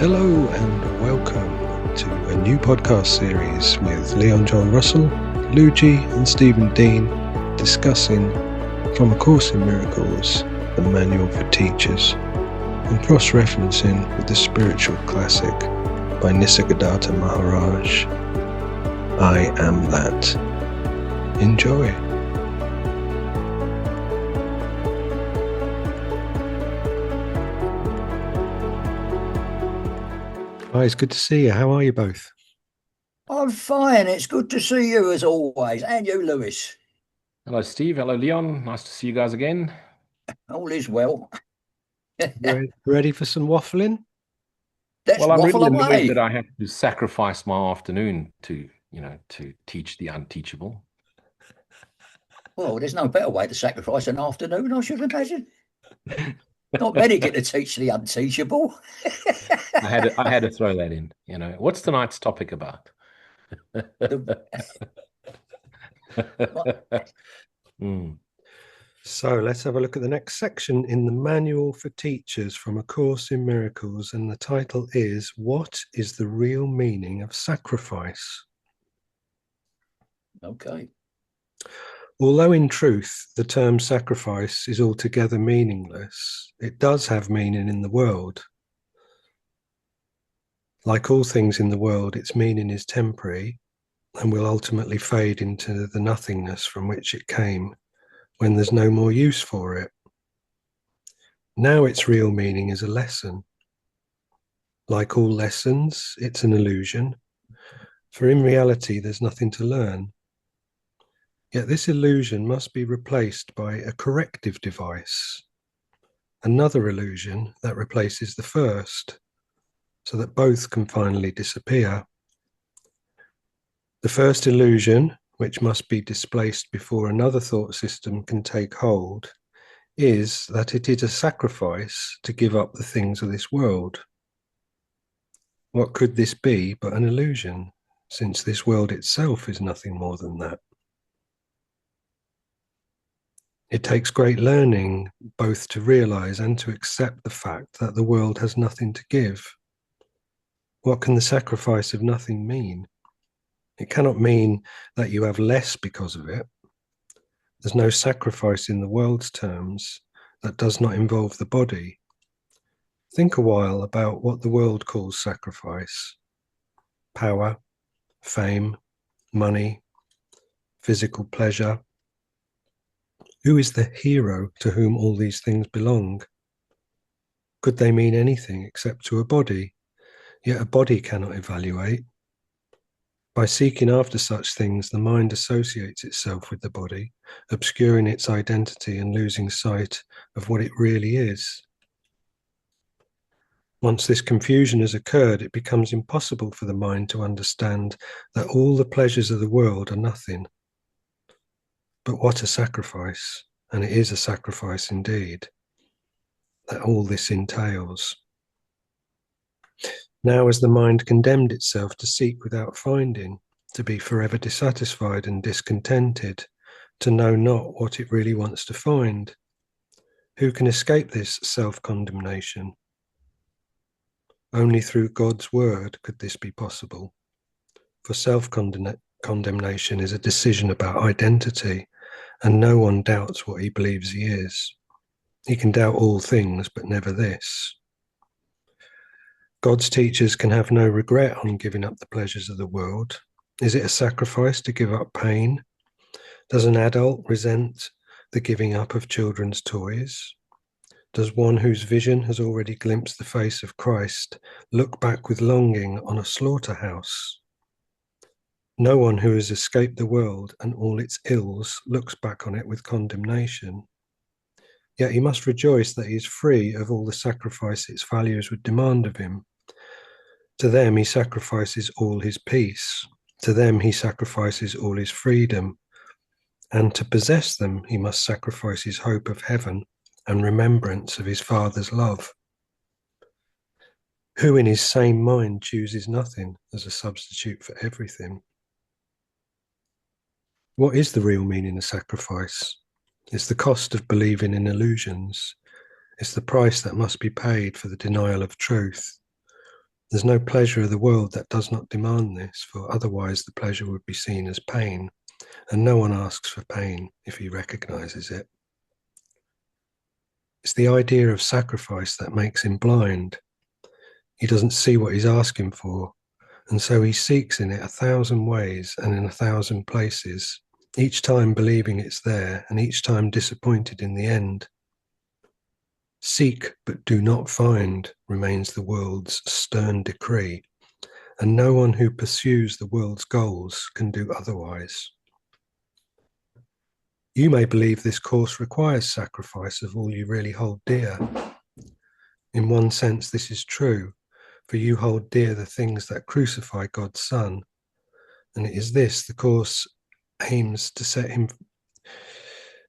Hello and welcome to a new podcast series with Leon John Russell, Luigi and Stephen Dean discussing From A Course in Miracles, the Manual for Teachers, and cross-referencing with the spiritual classic by Nisargadatta Maharaj, I Am That. Enjoy. Hi, it's good to see you. How are you both? I'm fine. It's good to see you as always. And you, Lewis. Hello, Steve. Hello, Leon. Nice to see you guys again. All is well. Ready for some waffling? Let's I'm waffle really away. annoyed that I have to sacrifice my afternoon to teach the unteachable. Well, there's no better way to sacrifice an afternoon, I should imagine. Not many get to teach the unteachable. I had to throw that in. What's tonight's topic about? So let's have a look at the next section in the Manual for Teachers from A Course in Miracles, and the title is What is the Real Meaning of Sacrifice? Okay. Although in truth the term sacrifice is altogether meaningless, it does have meaning in the world. Like all things in the world, its meaning is temporary and will ultimately fade into the nothingness from which it came when there's no more use for it. Now its real meaning is a lesson. Like all lessons, it's an illusion, for in reality there's nothing to learn. Yet this illusion must be replaced by a corrective device, another illusion that replaces the first, so that both can finally disappear. The first illusion, which must be displaced before another thought system can take hold, is that it is a sacrifice to give up the things of this world. What could this be but an illusion, since this world itself is nothing more than that? It takes great learning both to realize and to accept the fact that the world has nothing to give. What can the sacrifice of nothing mean? It cannot mean that you have less because of it. There's no sacrifice in the world's terms that does not involve the body. Think a while about what the world calls sacrifice: power, fame, money, physical pleasure. Who is the hero to whom all these things belong? Could they mean anything except to a body? Yet a body cannot evaluate. By seeking after such things, the mind associates itself with the body, obscuring its identity and losing sight of what it really is. Once this confusion has occurred, it becomes impossible for the mind to understand that all the pleasures of the world are nothing. But what a sacrifice, and it is a sacrifice indeed, that all this entails. Now, as the mind condemned itself to seek without finding, to be forever dissatisfied and discontented, to know not what it really wants to find, who can escape this self-condemnation? Only through God's word could this be possible, for self-condemnation is a decision about identity, and no one doubts what he believes he is. He can doubt all things, but never this. God's teachers can have no regret on giving up the pleasures of the world. Is it a sacrifice to give up pain? Does an adult resent the giving up of children's toys? Does one whose vision has already glimpsed the face of Christ look back with longing on a slaughterhouse? No one who has escaped the world and all its ills looks back on it with condemnation. Yet he must rejoice that he is free of all the sacrifice its values would demand of him. To them he sacrifices all his peace. To them he sacrifices all his freedom. And to possess them he must sacrifice his hope of heaven and remembrance of his Father's love. Who in his sane mind chooses nothing as a substitute for everything? What is the real meaning of sacrifice? It's the cost of believing in illusions. It's the price that must be paid for the denial of truth. There's no pleasure of the world that does not demand this, for otherwise the pleasure would be seen as pain, and no one asks for pain if he recognizes it. It's the idea of sacrifice that makes him blind. He doesn't see what he's asking for, and so he seeks in it 1,000 ways and in 1,000 places, each time believing it's there and each time disappointed in the end. Seek but do not find remains the world's stern decree, and no one who pursues the world's goals can do otherwise. You may believe this course requires sacrifice of all you really hold dear. In one sense, this is true, for you hold dear the things that crucify God's Son, and it is this the course aims to set him,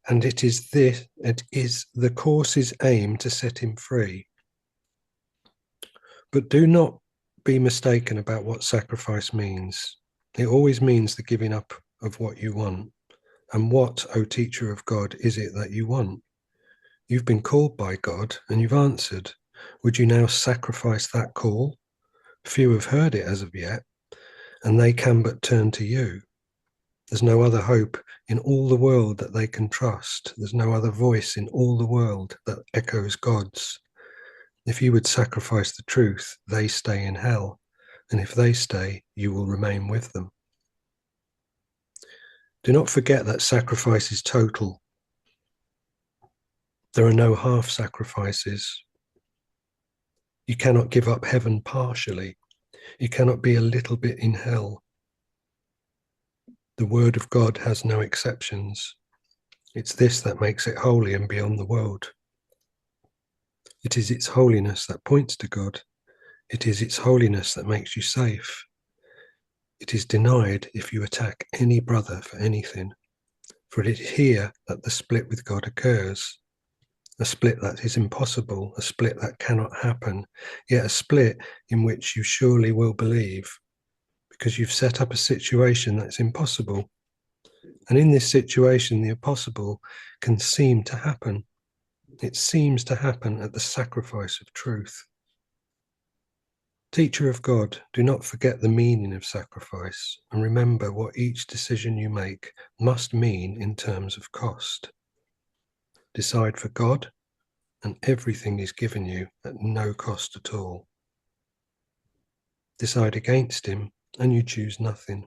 and it is the course's aim to set him free. But do not be mistaken about what sacrifice means. It always means the giving up of what you want. And what, O teacher of God, is it that you want? You've been called by God and you've answered. Would you now sacrifice that call? Few have heard it as of yet, and they can but turn to you. There's no other hope in all the world that they can trust. There's no other voice in all the world that echoes God's. If you would sacrifice the truth, they stay in hell, and if they stay, you will remain with them. Do not forget that sacrifice is total. There are no half sacrifices. You cannot give up heaven partially. You cannot be a little bit in hell. The word of God has no exceptions. It's this that makes it holy and beyond the world. It is its holiness that points to God. It is its holiness that makes you safe. It is denied if you attack any brother for anything, for it is here that the split with God occurs. A split that is impossible, a split that cannot happen, yet a split in which you surely will believe, because you've set up a situation that's impossible. And in this situation, the impossible can seem to happen. It seems to happen at the sacrifice of truth. Teacher of God, do not forget the meaning of sacrifice, and remember what each decision you make must mean in terms of cost. Decide for God, and everything is given you at no cost at all. Decide against him, and you choose nothing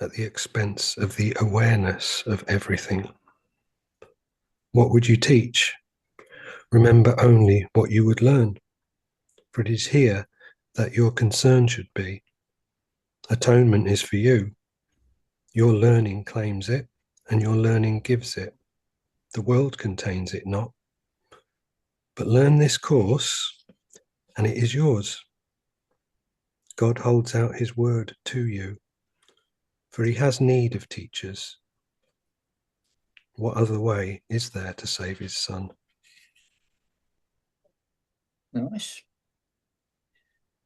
at the expense of the awareness of everything. What would you teach? Remember only what you would learn, for it is here that your concern should be. Atonement is for you. Your learning claims it, and your learning gives it. The world contains it not. But learn this course, and it is yours. God holds out his word to you, for he has need of teachers. What other way is there to save his son? Nice.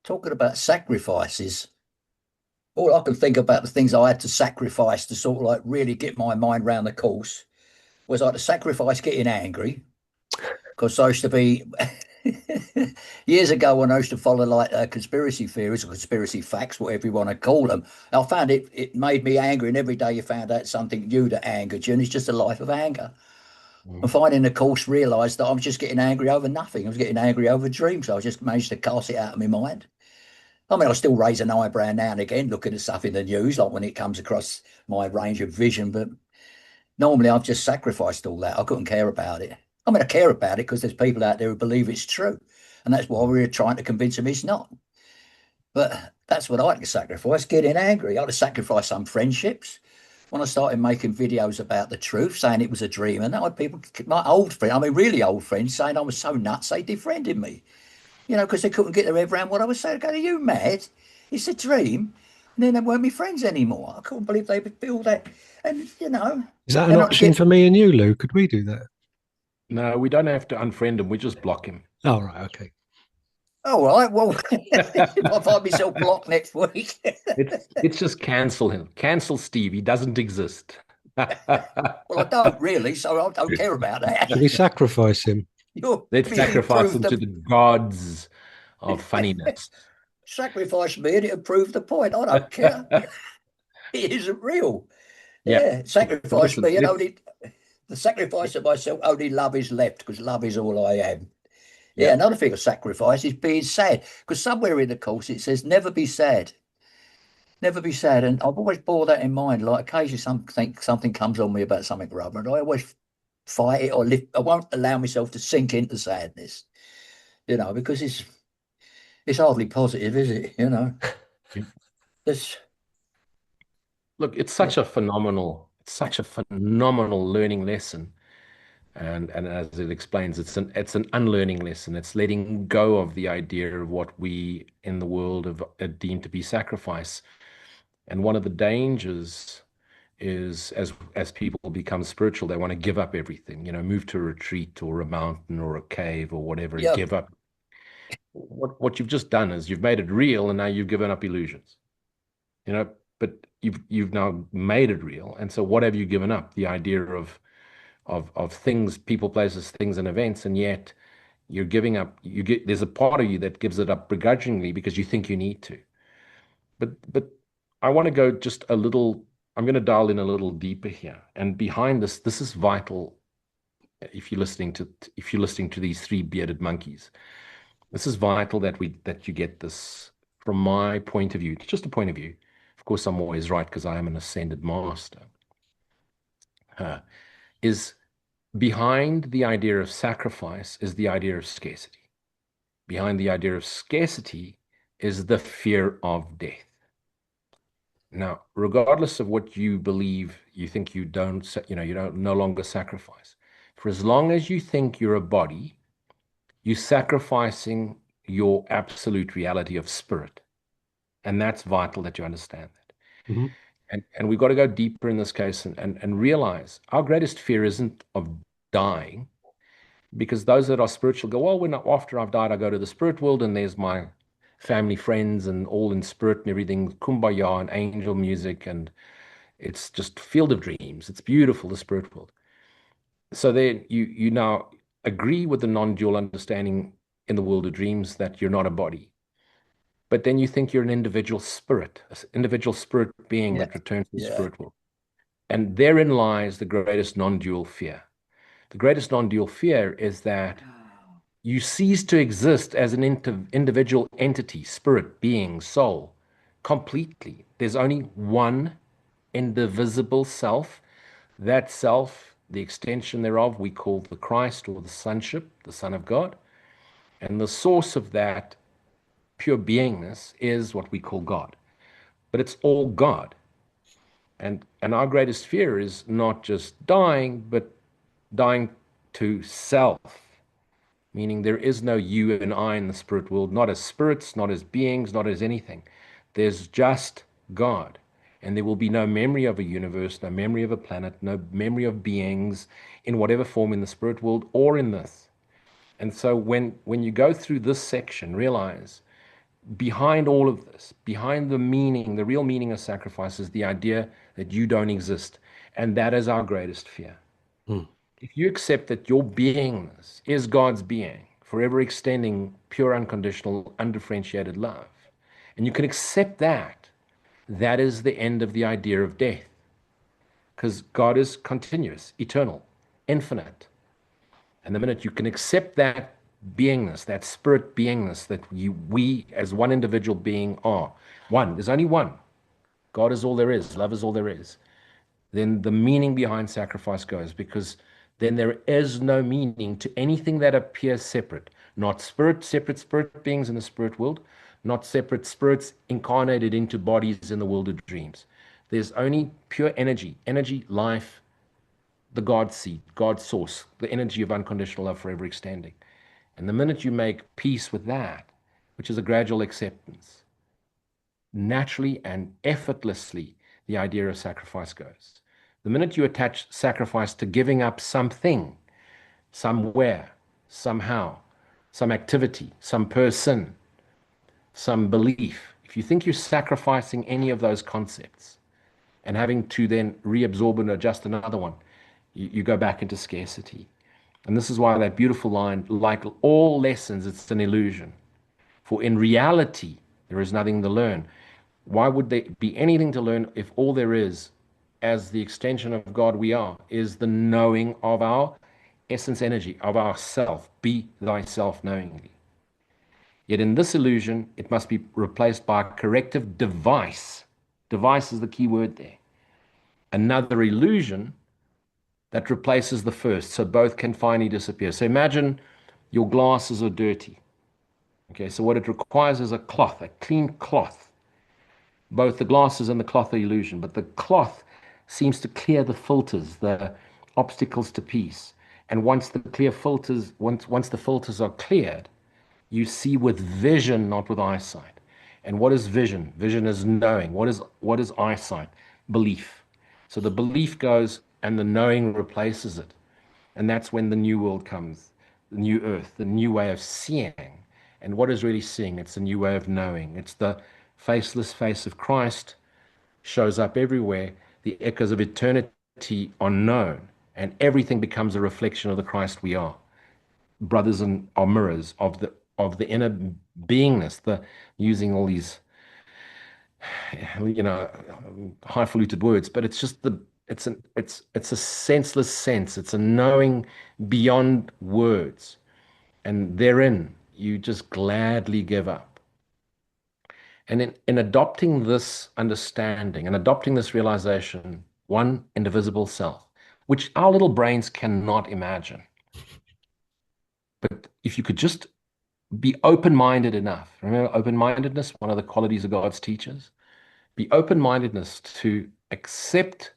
Talking about sacrifices, all I can think about the things I had to sacrifice to sort of like really get my mind around the course was I had to sacrifice getting angry, because I used to be years ago when I used to follow like conspiracy theories or conspiracy facts, whatever you want to call them. I found it made me angry, and every day you found out something new that angered you, and it's just a life of anger. And finding the course realised that I was just getting angry over nothing. I was getting angry over dreams. So I just managed to cast it out of my mind. I mean, I still raise an eyebrow now and again looking at stuff in the news, like when it comes across my range of vision. But normally I've just sacrificed all that. I couldn't care about it. I mean, I care about it because there's people out there who believe it's true. And that's why we're trying to convince them it's not. But that's what I had to sacrifice, getting angry. I had to sacrifice some friendships. When I started making videos about the truth, saying it was a dream, and I had people, my old friends, I mean, really old friends, saying I was so nuts, they defriended me, because they couldn't get their head around what I was saying. Are you mad? It's a dream. And then they weren't my friends anymore. I couldn't believe they would build that. And, Is that an option for me and you, Lou? Could we do that? No, we don't have to unfriend him. We just block him. Oh, right. Okay. All right. Well, I'll find myself blocked next week. It's just cancel him. Cancel Steve. He doesn't exist. Well, I don't really, so I don't care about that. Should we sacrifice him? Let's sacrifice him to the gods of funniness. sacrifice me and it'll prove the point. I don't care. It isn't real. Yeah. Yeah, sacrifice Listen, me and only the sacrifice of myself, only love is left because love is all I am. Yeah, yeah. another thing of sacrifice is being sad because somewhere in the course it says never be sad. Never be sad. And I've always bore that in mind. Like occasionally something comes on me about something or other, and I always fight it or lift. I won't allow myself to sink into sadness, because it's hardly positive, is it? It's Look, it's yeah, such a phenomenal learning lesson. And as it explains, it's an unlearning lesson. It's letting go of the idea of what we in the world have deemed to be sacrifice. And one of the dangers is as people become spiritual, they want to give up everything, move to a retreat or a mountain or a cave or whatever, and yeah, give up. What you've just done is you've made it real and now you've given up illusions. you know, but you've now made it real. And so what have you given up? The idea of things, people, places, things, and events, and yet you're giving up. There's a part of you that gives it up begrudgingly because you think you need to. But I want to go just a little. I'm going to dial in a little deeper here. And behind this is vital. If you're listening to these three bearded monkeys, this is vital that you get this from my point of view. It's just a point of view. Of course, I'm always right because I am an ascended master. Is behind the idea of sacrifice is the idea of scarcity. Behind the idea of scarcity is the fear of death. Now, regardless of what you believe, you think you don't no longer sacrifice. For as long as you think you're a body, you're sacrificing your absolute reality of spirit. And that's vital that you understand that. Mm-hmm. And we've got to go deeper in this case and realize our greatest fear isn't of dying, because those that are spiritual go, well, after I've died, I go to the spirit world and there's my family, friends, and all in spirit and everything, kumbaya and angel music, and it's just field of dreams. It's beautiful, the spirit world. So then you now agree with the non-dual understanding in the world of dreams that you're not a body. But then you think you're an individual spirit being yeah, that returns to the yeah. spirit world. And therein lies the greatest non-dual fear. The greatest non-dual fear is that you cease to exist as an individual entity, spirit, being, soul, completely. There's only one indivisible self. That self, the extension thereof, we call the Christ or the sonship, the Son of God. And the source of that pure beingness is what we call God. But it's all God. And our greatest fear is not just dying, but dying to self, meaning there is no you and I in the spirit world, not as spirits, not as beings, not as anything. There's just God. And there will be no memory of a universe, no memory of a planet, no memory of beings in whatever form in the spirit world or in this. And so when you go through this section, realize behind all of this, behind the meaning, the real meaning of sacrifice is the idea that you don't exist. And that is our greatest fear. Mm. If you accept that your beingness is God's being, forever extending pure, unconditional, undifferentiated love, and you can accept that, that is the end of the idea of death. Because God is continuous, eternal, infinite. And the minute you can accept that beingness, that spirit beingness that we as one individual being are, one, there's only one. God is all there is, love is all there is. Then the meaning behind sacrifice goes, because then there is no meaning to anything that appears separate. Not separate spirit beings in the spirit world, not separate spirits incarnated into bodies in the world of dreams. There's only pure energy, life, the God seed, God source, the energy of unconditional love forever extending. And the minute you make peace with that, which is a gradual acceptance, naturally and effortlessly, the idea of sacrifice goes. The minute you attach sacrifice to giving up something, somewhere, somehow, some activity, some person, some belief, if you think you're sacrificing any of those concepts and having to then reabsorb and adjust another one, you go back into scarcity. And this is why that beautiful line, like all lessons, it's an illusion. For in reality, There is nothing to learn. Why would there be anything to learn if all there is, as the extension of God we are, is the knowing of our essence energy, of our self? Be thyself knowingly. Yet in this illusion, it must be replaced by a corrective device. Device is the key word there. Another illusion that replaces the first, so both can finally disappear. So imagine your glasses are dirty. Okay, so what it requires is a cloth, a clean cloth. Both the glasses and the cloth are illusion, but the cloth seems to clear the filters, the obstacles to peace. And once the filters are cleared, you see with vision, not with eyesight. And what is vision? Vision is knowing. What is eyesight? Belief. So the belief goes and the knowing replaces it. And that's when the new world comes, the new earth, the new way of seeing. And what is really seeing? It's a new way of knowing. It's the faceless face of Christ shows up everywhere. The echoes of eternity are known, and everything becomes a reflection of the Christ we are. Brothers and are mirrors of the inner beingness, the using all these highfalutin words, but it's just it's a senseless sense. It's a knowing beyond words, and therein you just gladly give up. And in adopting this understanding and adopting this realization, one indivisible self, which our little brains cannot imagine. But if you could just be open-minded enough, remember open-mindedness, one of the qualities of God's teachers, be open-mindedness to accept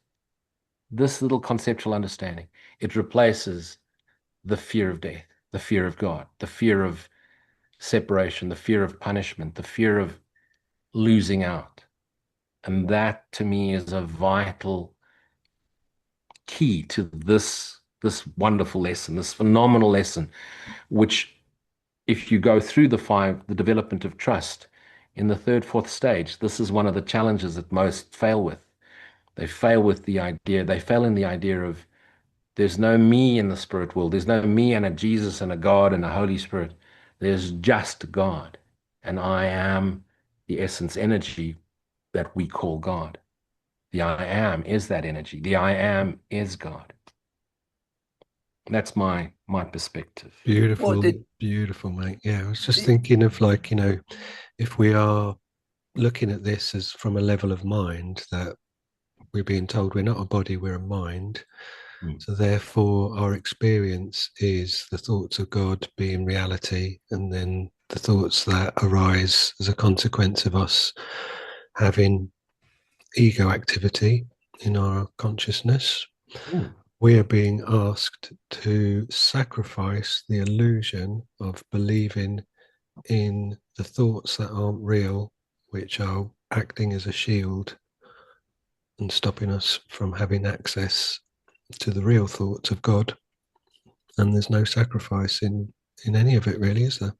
this little conceptual understanding. It replaces the fear of death, the fear of God, the fear of separation, the fear of punishment, the fear of losing out. And that to me is a vital key to this wonderful lesson, this phenomenal lesson, which if you go through the development of trust in the third, fourth stage, this is one of the challenges that most fail with. They fail in the idea of there's no me in the spirit world. There's no me and a Jesus and a God and a Holy Spirit. There's just God. And I am the essence energy that we call God. The I am is that energy. The I am is God. That's my perspective. Beautiful, beautiful, mate. Yeah, I was just thinking of if we are looking at this as from a level of mind, that we're being told we're not a body, we're a mind. So therefore our experience is the thoughts of God being reality, and then the thoughts that arise as a consequence of us having ego activity in our consciousness. We are being asked to sacrifice the illusion of believing in the thoughts that aren't real, which are acting as a shield and stopping us from having access to the real thoughts of God. And there's no sacrifice in any of it, really, is there?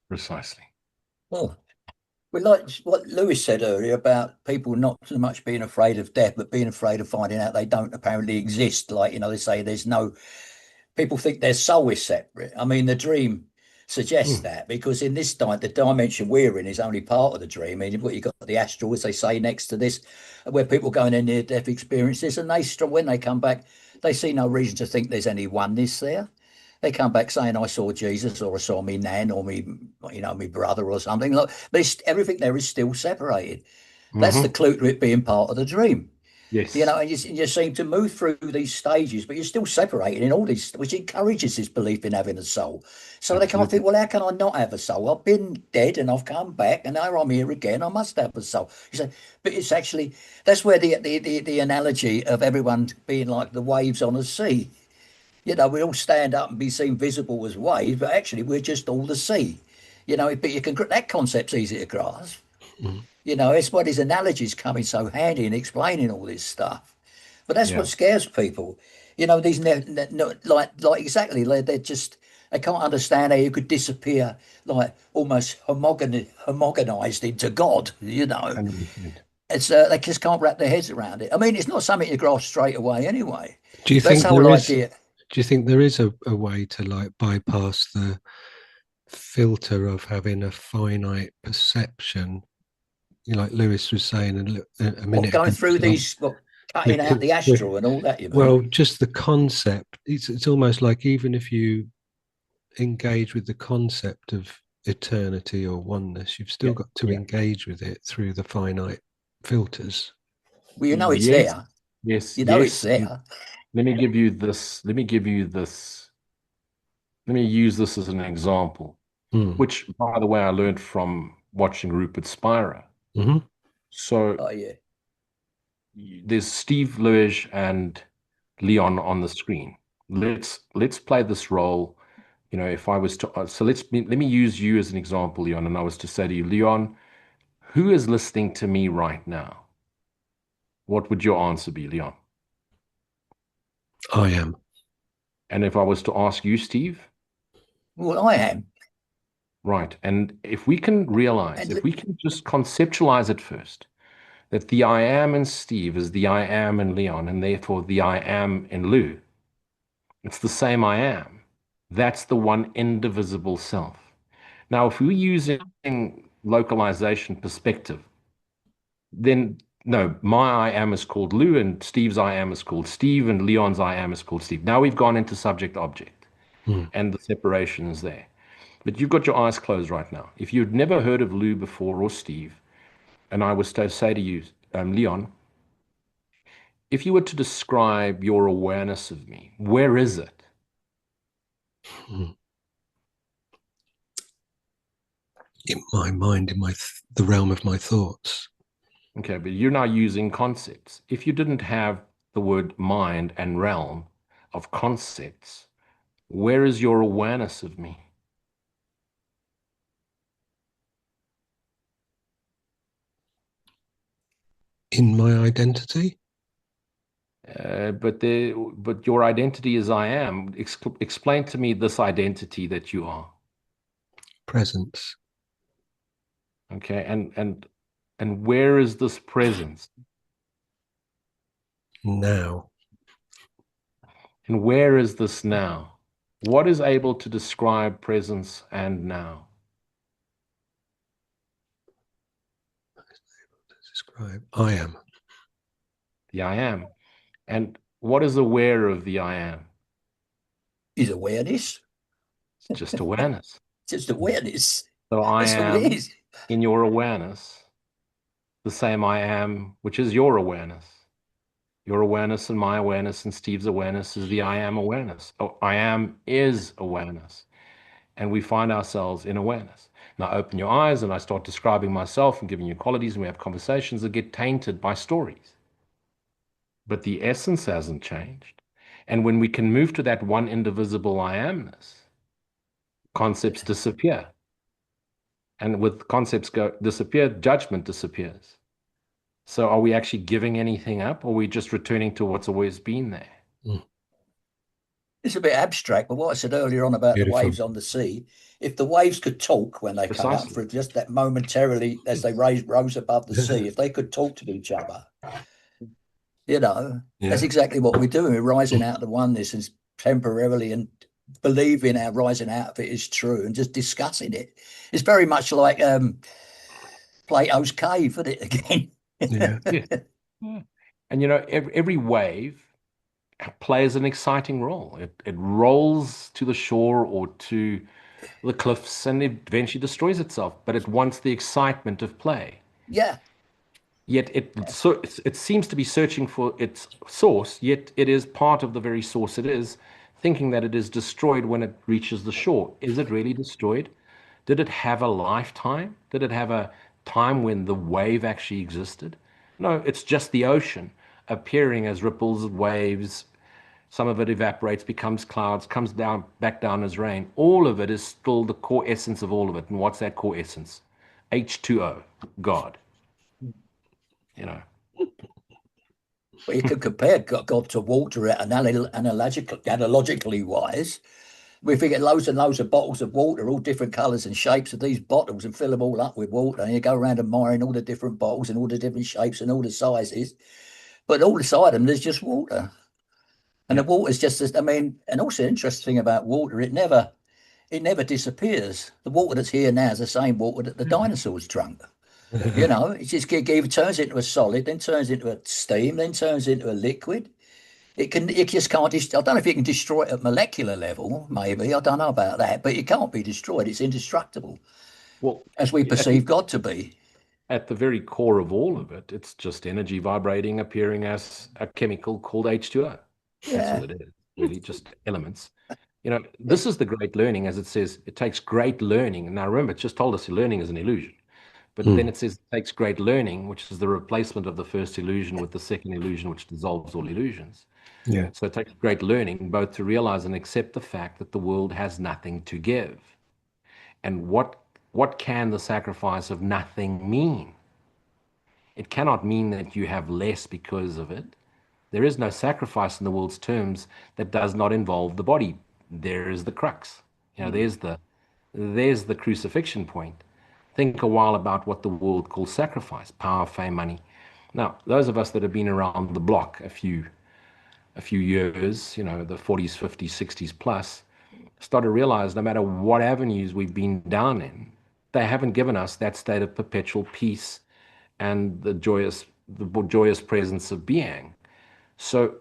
Precisely. Well, we like what Lewis said earlier about people not so much being afraid of death, but being afraid of finding out they don't apparently exist. Like, they say people think their soul is separate. I mean, the dream suggests that, because in this the dimension we're in is only part of the dream. I mean, you've got the astral, as they say, next to this, where people go in near-death experiences, and when they come back, they see no reason to think there's any oneness there. They come back saying, I saw Jesus, or I saw me nan, or me brother or something. But everything there is still separated. That's the clue to it being part of the dream. Yes. And you seem to move through these stages, but you're still separated in all these, which encourages this belief in having a soul. So Absolutely. They can't think, well, how can I not have a soul? I've been dead and I've come back, and now I'm here again. I must have a soul. You say, but it's actually, that's where the analogy of everyone being like the waves on a sea. We all stand up and be seen visible as waves, but actually we're just all the sea. But that concept's easy to grasp. It's why these analogies come in so handy in explaining all this stuff. But that's what scares people. These exactly, they can't understand how you could disappear, like almost homogenized into God. 100%. It's they just can't wrap their heads around it. I mean, it's not something you grasp straight away anyway. Do you think there is a way to bypass filter of having a finite perception, like Lewis was saying a What, minute going ago. through these, what, cutting out the astral and all that, you mean? Well, just the concept. It's almost like even if you engage with the concept of eternity or oneness, you've still Yeah. got to engage with it through the finite filters. Well, you know it's Yes, there. yes, You know it's yes. there. Let me give you this. Let me give you this. Let me use this as an example, Mm. which, by the way, I learned from watching Rupert Spira. Mm-hmm. So Oh, yeah. there's Steve Lewis and Leon on the screen. Let's play this role. You know, if I was to, so let me use you as an example, Leon, and I was to say to you, Leon, who is listening to me right now? What would your answer be, Leon? I am. And if I was to ask you, Steve? Well, I am. Right. And if we can realize, And if we can just conceptualize it first, that the I am in Steve is the I am in Leon, and therefore the I am in Lou, it's the same I am. That's the one indivisible self. Now, if we're using localization perspective, then no, my I am is called Lou, and Steve's I am is called Steve, and Leon's I am is called Steve. Now we've gone into subject object, Mm. and the separation is there. But you've got your eyes closed right now. If you'd never heard of Lou before or Steve, and I was to say to you, Leon, if you were to describe your awareness of me, where is it? Mm. In my mind, in the realm of my thoughts. Okay, but you're now using concepts. If you didn't have the word mind and realm of concepts, where is your awareness of me? In my identity. But your identity is I am. Explain to me this identity that you are. Presence. Okay, and where is this presence? Now. And where is this now? What is able to describe presence and now? Describe. I am. The I am. And what is aware of the I am? is awareness. It's just awareness. Just awareness. So I That's all it am is. in your awareness, the same I am, which is your awareness. Your awareness and my awareness and Steve's awareness is the I am awareness. Oh, I am is awareness. And we find ourselves in awareness. Now open your eyes and I start describing myself and giving you qualities, and we have conversations that get tainted by stories. But the essence hasn't changed. And when we can move to that one indivisible I amness, concepts disappear. And with concepts disappear, judgment disappears. So are we actually giving anything up, or are we just returning to what's always been there? Mm. It's a bit abstract, but what I said earlier on about Beautiful. the waves on the sea, if the waves could talk when they come up Precisely. for just that momentarily as they rose above the sea, if they could talk to each other, that's exactly what we're doing. We're rising out of the oneness and temporarily and believing our rising out of it is true and just discussing it. It's very much like Plato's cave, isn't it, again? Yeah. Yeah. And every wave plays an exciting role. It rolls to the shore or to the cliffs and eventually destroys itself, but it wants the excitement of play. Yeah. Yet it seems to be searching for its source, yet it is part of the very source it is, thinking that it is destroyed when it reaches the shore. Is it really destroyed? Did it have a lifetime? Did it have a time when the wave actually existed? No, it's just the ocean appearing as ripples, waves. Some of it evaporates, becomes clouds, comes down back down as rain. All of it is still the core essence of all of it. And what's that core essence? H2O, God. Well, you could compare God to water analogically wise. If we get loads and loads of bottles of water, all different colours and shapes of these bottles, and fill them all up with water, and you go around admiring all the different bottles and all the different shapes and all the sizes, but all inside them there's just water. And the water's just, and also interesting about water, it never disappears. The water that's here now is the same water that the dinosaurs drunk. You know, it just it turns into a solid, then turns into a steam, then turns into a liquid. It just can't. I don't know if it can destroy it at molecular level. Maybe I don't know about that, but it can't be destroyed. It's indestructible, Well, as we I perceive think God to be. at the very core of all of it, it's just energy vibrating, appearing as a chemical called H2O. That's all Yeah, it is, really, just elements. You know, this is the great learning, as it says, it takes great learning. And now remember, it just told us learning is an illusion. But then Mm, it says it takes great learning, which is the replacement of the first illusion with the second illusion, which dissolves all illusions. yeah. So it takes great learning both to realize and accept the fact that the world has nothing to give. And what can the sacrifice of nothing mean? It cannot mean that you have less because of it. There is no sacrifice in the world's terms that does not involve the body. There is the crux. You know, mm, there's the crucifixion point. Think a while about what the world calls sacrifice: power, fame, money. Now, those of us that have been around the block a few years, you know, the 40s, 50s, 60s plus, start to realize no matter what avenues we've been down in, they haven't given us that state of perpetual peace and the joyous presence of being. So,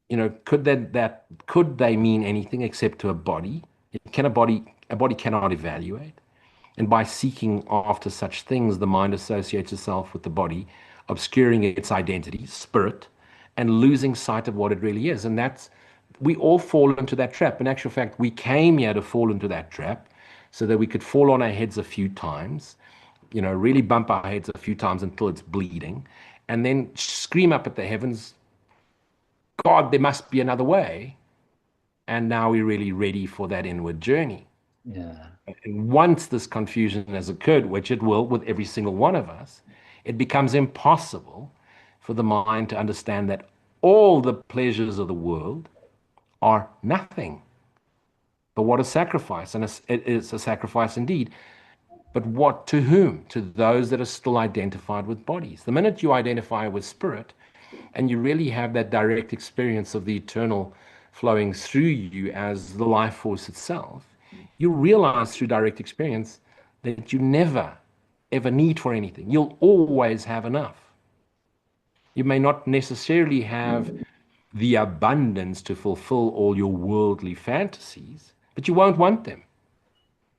you know, could they mean anything except to a body? Can a body cannot evaluate? And by seeking after such things, the mind associates itself with the body, obscuring its identity, spirit, and losing sight of what it really is. And we all fall into that trap. In actual fact, we came here to fall into that trap so that we could fall on our heads a few times, you know, really bump our heads a few times until it's bleeding, and then scream up at the heavens, God, there must be another way. And now we're really ready for that inward journey. yeah, And once this confusion has occurred, which it will with every single one of us, it becomes impossible for the mind to understand that all the pleasures of the world are nothing. But what a sacrifice, and it is a sacrifice indeed. But what to whom? To those that are still identified with bodies. The minute you identify with spirit and you really have that direct experience of the eternal flowing through you as the life force itself, you realize through direct experience that you never, ever need for anything. You'll always have enough. You may not necessarily have the abundance to fulfill all your worldly fantasies, but you won't want them.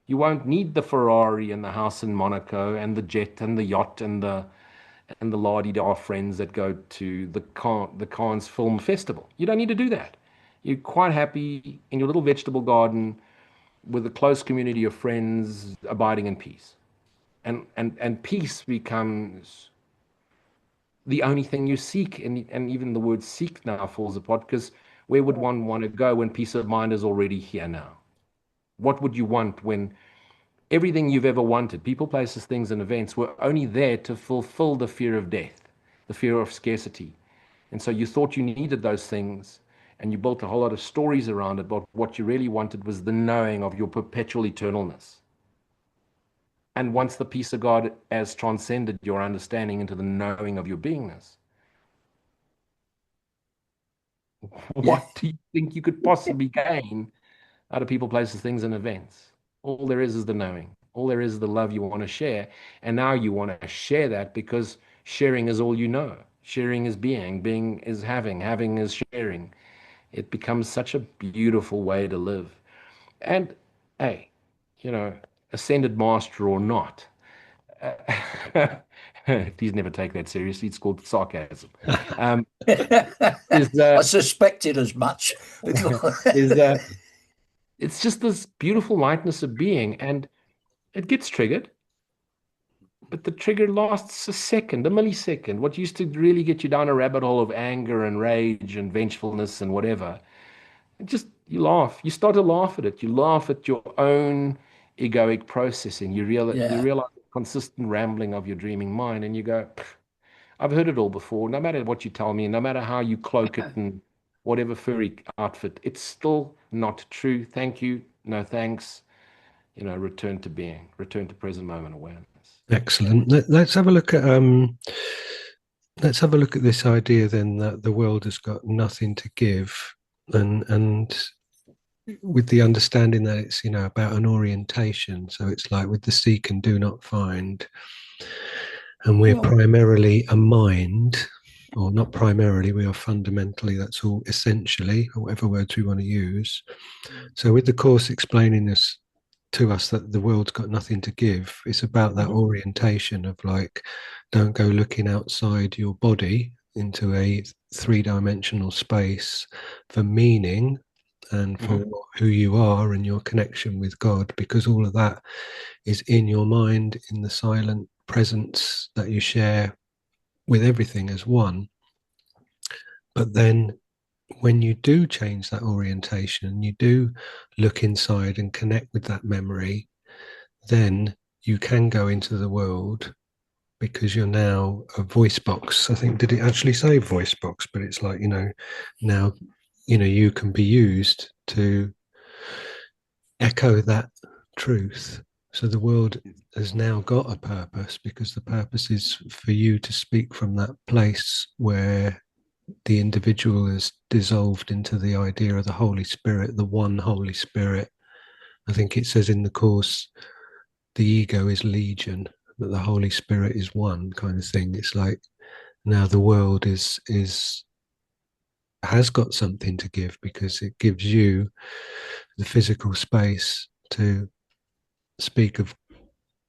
You won't need the Ferrari and the house in Monaco and the jet and the yacht and the la-di-da friends that go to the Cannes Film Festival. You don't need to do that. You're quite happy in your little vegetable garden with a close community of friends abiding in peace. And peace becomes the only thing you seek. And even the word seek now falls apart, because where would one want to go when peace of mind is already here now? What would you want when everything you've ever wanted, people, places, things, and events, were only there to fulfill the fear of death, the fear of scarcity? And so you thought you needed those things, and you built a whole lot of stories around it, but what you really wanted was the knowing of your perpetual eternalness. And once the peace of God has transcended your understanding into the knowing of your beingness, yeah, what do you think you could possibly gain out of people, places, things, and events? All there is the knowing. All there is the love you want to share. And now you want to share that because sharing is all you know. Sharing is being is having is sharing. It becomes such a beautiful way to live. And hey, you know, ascended master or not, please never take that seriously. It's called sarcasm. Um, is I suspected as much. is it's just this beautiful lightness of being, and it gets triggered, but the trigger lasts a second, a millisecond. What used to really get you down a rabbit hole of anger and rage and vengefulness and whatever, it just, you laugh. You start to laugh at it. You laugh at your own egoic processing. You Yeah, realize the consistent rambling of your dreaming mind, and you go, I've heard it all before. No matter what you tell me, no matter how you cloak it in whatever furry outfit, it's still not true. Thank you. No thanks. You know, return to being, return to present moment awareness. Excellent. Let's have a look at this idea then that the world has got nothing to give, and with the understanding that it's, about an orientation. So it's like with the seek and do not find, and we're Well, primarily a mind, or not primarily, we are fundamentally, that's all, essentially, or whatever words we want to use. So with the course explaining this to us, that the world's got nothing to give, it's about that orientation of like, don't go looking outside your body into a three-dimensional space for meaning and for who you are and your connection with God, because all of that is in your mind, in the silent presence that you share with everything as one. But then when you do change that orientation, you do look inside and connect with that memory, then you can go into the world, because you're now a voice box. I think, did it actually say voice box? But it's like, now, you can be used to echo that truth. So the world has now got a purpose, because the purpose is for you to speak from that place where the individual is dissolved into the idea of the Holy Spirit, the one Holy Spirit. I think it says in the course, the ego is legion, but the Holy Spirit is one, kind of thing. It's like now the world has got something to give, because it gives you the physical space to speak of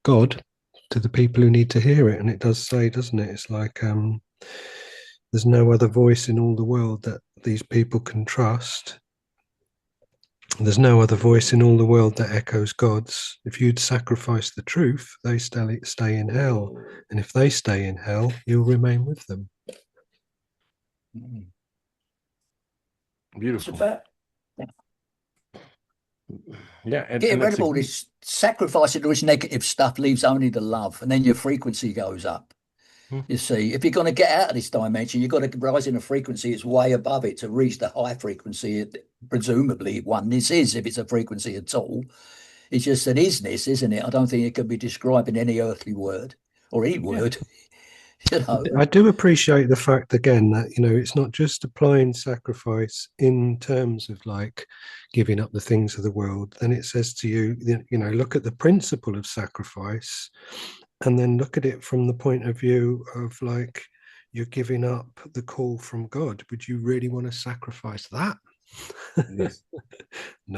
God to the people who need to hear it. And it does say, doesn't it? It's like there's no other voice in all the world that these people can trust. There's no other voice in all the world that echoes God's. If you'd sacrifice the truth, they stay in hell. And if they stay in hell, you'll remain with them. it's Beautiful. about Yeah, getting and rid it's of all this sacrificing all this negative stuff leaves only the love, and then your frequency goes up. You see, if you're going to get out of this dimension, you've got to rise in a frequency it's way above it to reach the high frequency presumably oneness is, if it's a frequency at all. It's just an isness, isn't it? I don't think it can be described in any earthly word or any yeah. word, you know. I do appreciate the fact, again, that, it's not just applying sacrifice in terms of like giving up the things of the world. Then it says to you, look at the principle of sacrifice, and then look at it from the point of view of like, you're giving up the call from God. Would you really want to sacrifice that? Yes. So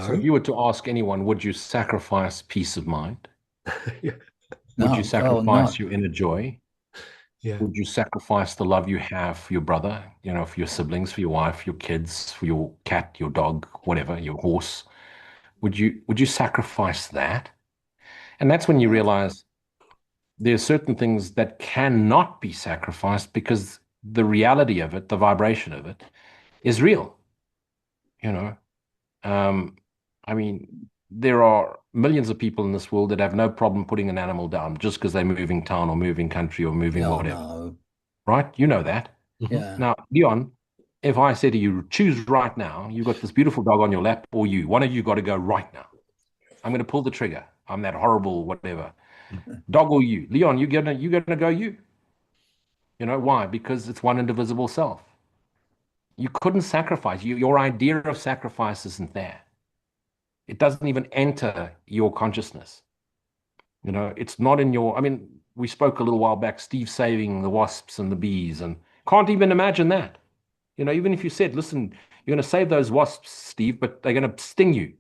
if No. you were to ask anyone, would you sacrifice peace of mind? Yeah. Would you No, oh sacrifice no. your inner joy? Yeah. Would you sacrifice the love you have for your brother, for your siblings, for your wife, your kids, for your cat, your dog, whatever, your horse? Would you sacrifice that? And that's when you realize there are certain things that cannot be sacrificed because the reality of it, the vibration of it, is real. You know, um, I mean, there are millions of people in this world that have no problem putting an animal down just because they're moving town or moving country or moving Oh whatever, no. right? You know that. Mhm. Yeah. Now, Leon, if I say to you, choose right now, you've got this beautiful dog on your lap, or you, one of you got to go right now. I'm going to pull the trigger. I'm that horrible whatever. Dog or you, Leon, you're gonna go you. You know why? Because it's one indivisible self. You couldn't sacrifice. Your idea of sacrifice isn't there. It doesn't even enter your consciousness. It's not in your. I mean, we spoke a little while back. Steve saving the wasps and the bees, and can't even imagine that. Even if you said, "Listen, you're going to save those wasps, Steve, but they're going to sting you."